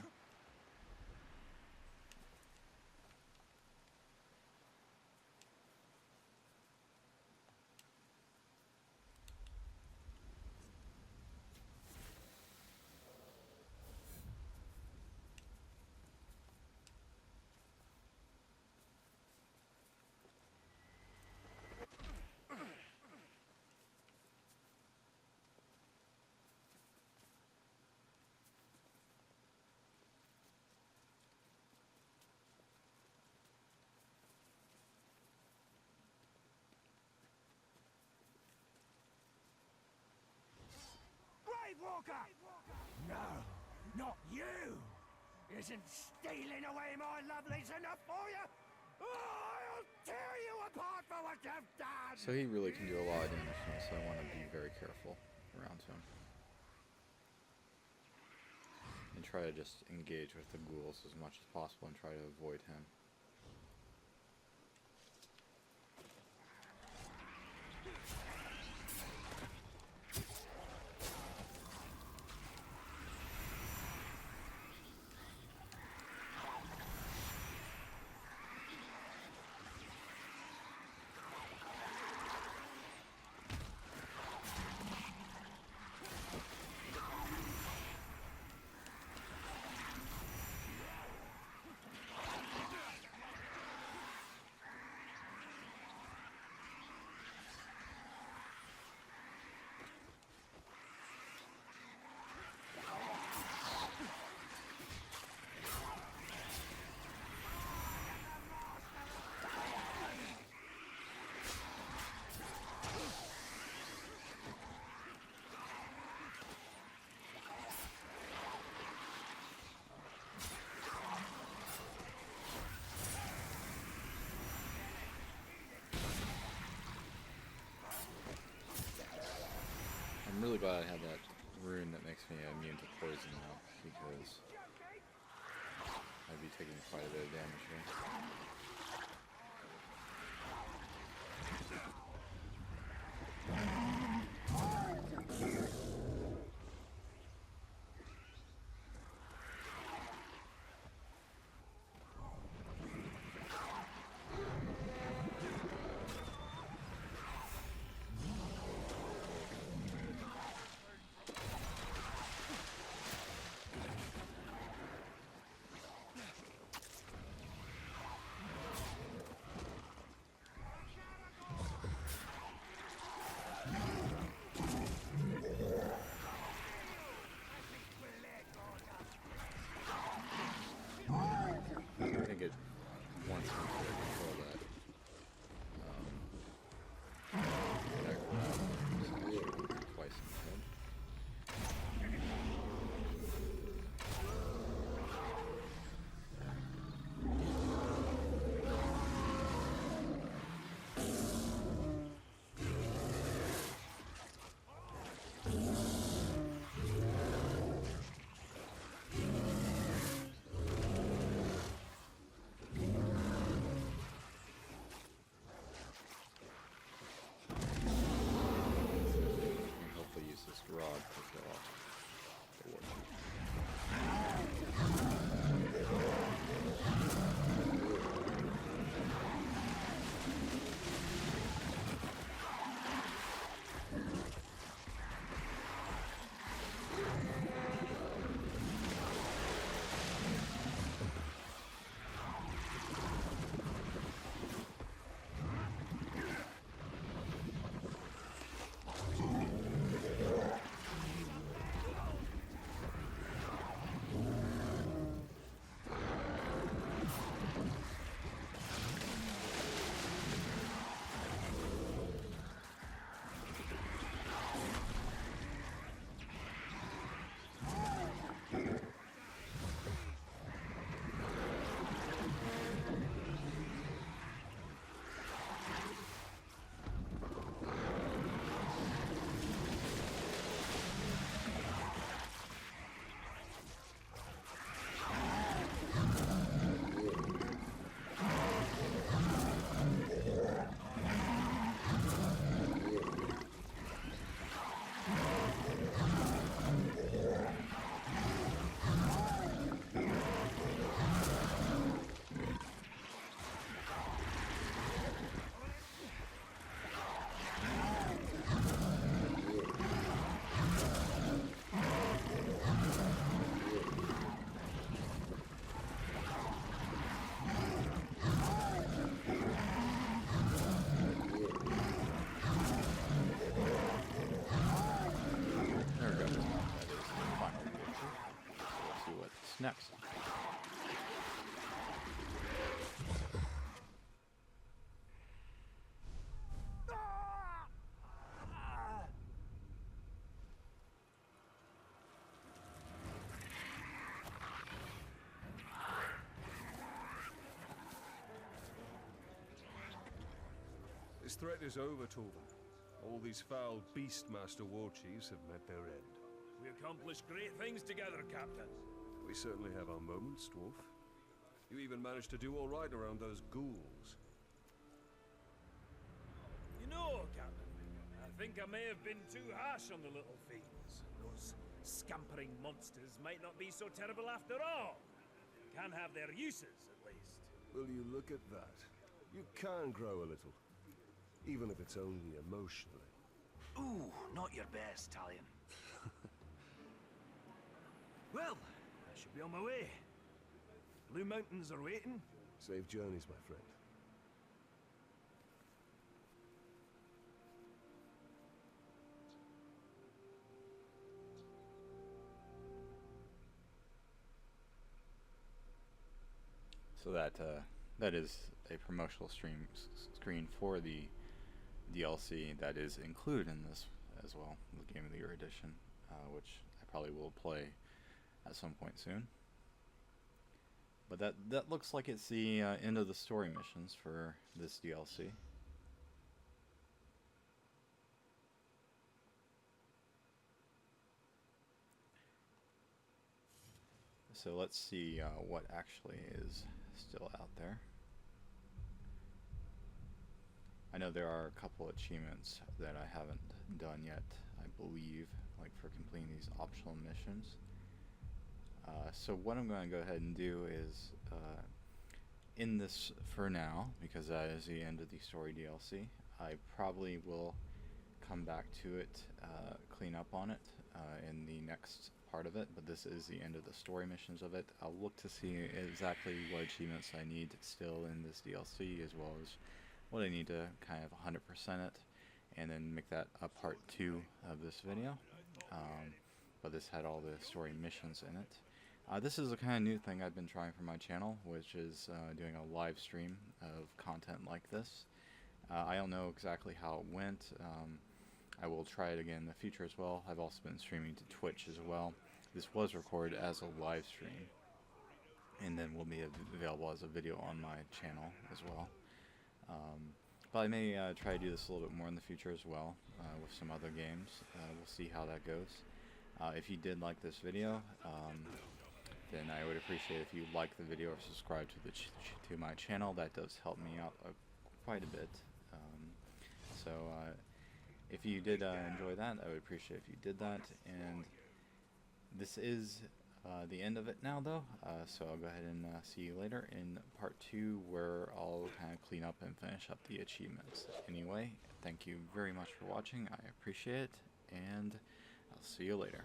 Walker! No, not you! Isn't stealing away my lovelies enough for you? Oh, I'll tear you apart for what you've done! So he really can do a lot of damage to me, so I want to be very careful around him. And try to just engage with the ghouls as much as possible and try to avoid him. I'm really glad I had that rune that makes me immune to poison now, because I'd be taking quite a bit of damage here. I think it wants me to control that. Twice in the head. next. This threat is over, Torvald. All these foul Beastmaster war chiefs have met their end. We accomplished great things together, Captain. We certainly have our moments, Dwarf. You even managed to do all right around those ghouls. You know, Captain, I think I may have been too harsh on the little fiends. Those scampering monsters might not be so terrible after all. Can have their uses, at least. Will you look at that? You can grow a little. Even if it's only emotionally. Ooh, not your best, Talion. Well, I should be on my way. Blue Mountains are waiting. Safe journeys, my friend. So that is a promotional screen for the DLC that is included in this as well, the Game of the Year edition, which I probably will play at some point soon. But that looks like it's the end of the story missions for this DLC. So let's see what actually is still out there. I know there are a couple achievements that I haven't done yet, I believe, like for completing these optional missions. So what I'm going to go ahead and do is end this for now, because that is the end of the story DLC. I probably will come back to it, clean up on it in the next part of it, but this is the end of the story missions of it. I'll look to see exactly what achievements I need still in this DLC, as well as what I need to kind of 100% it, and then make that a part 2 of this video. But this had all the story missions in it. This is a kind of new thing I've been trying for my channel, which is doing a live stream of content like this. I don't know exactly how it went. I will try it again in the future as well. I've also been streaming to Twitch as well. This was recorded as a live stream, and then will be available as a video on my channel as well. But I may try to do this a little bit more in the future as well, with some other games. We'll see how that goes. If you did like this video, then I would appreciate if you like the video or subscribe to my channel. That does help me out quite a bit. If you did enjoy that, I would appreciate if you did that. And this is the end of it now, though. So I'll go ahead and see you later in part 2, where I'll kind of clean up and finish up the achievements. Anyway, thank you very much for watching. I appreciate it, and I'll see you later.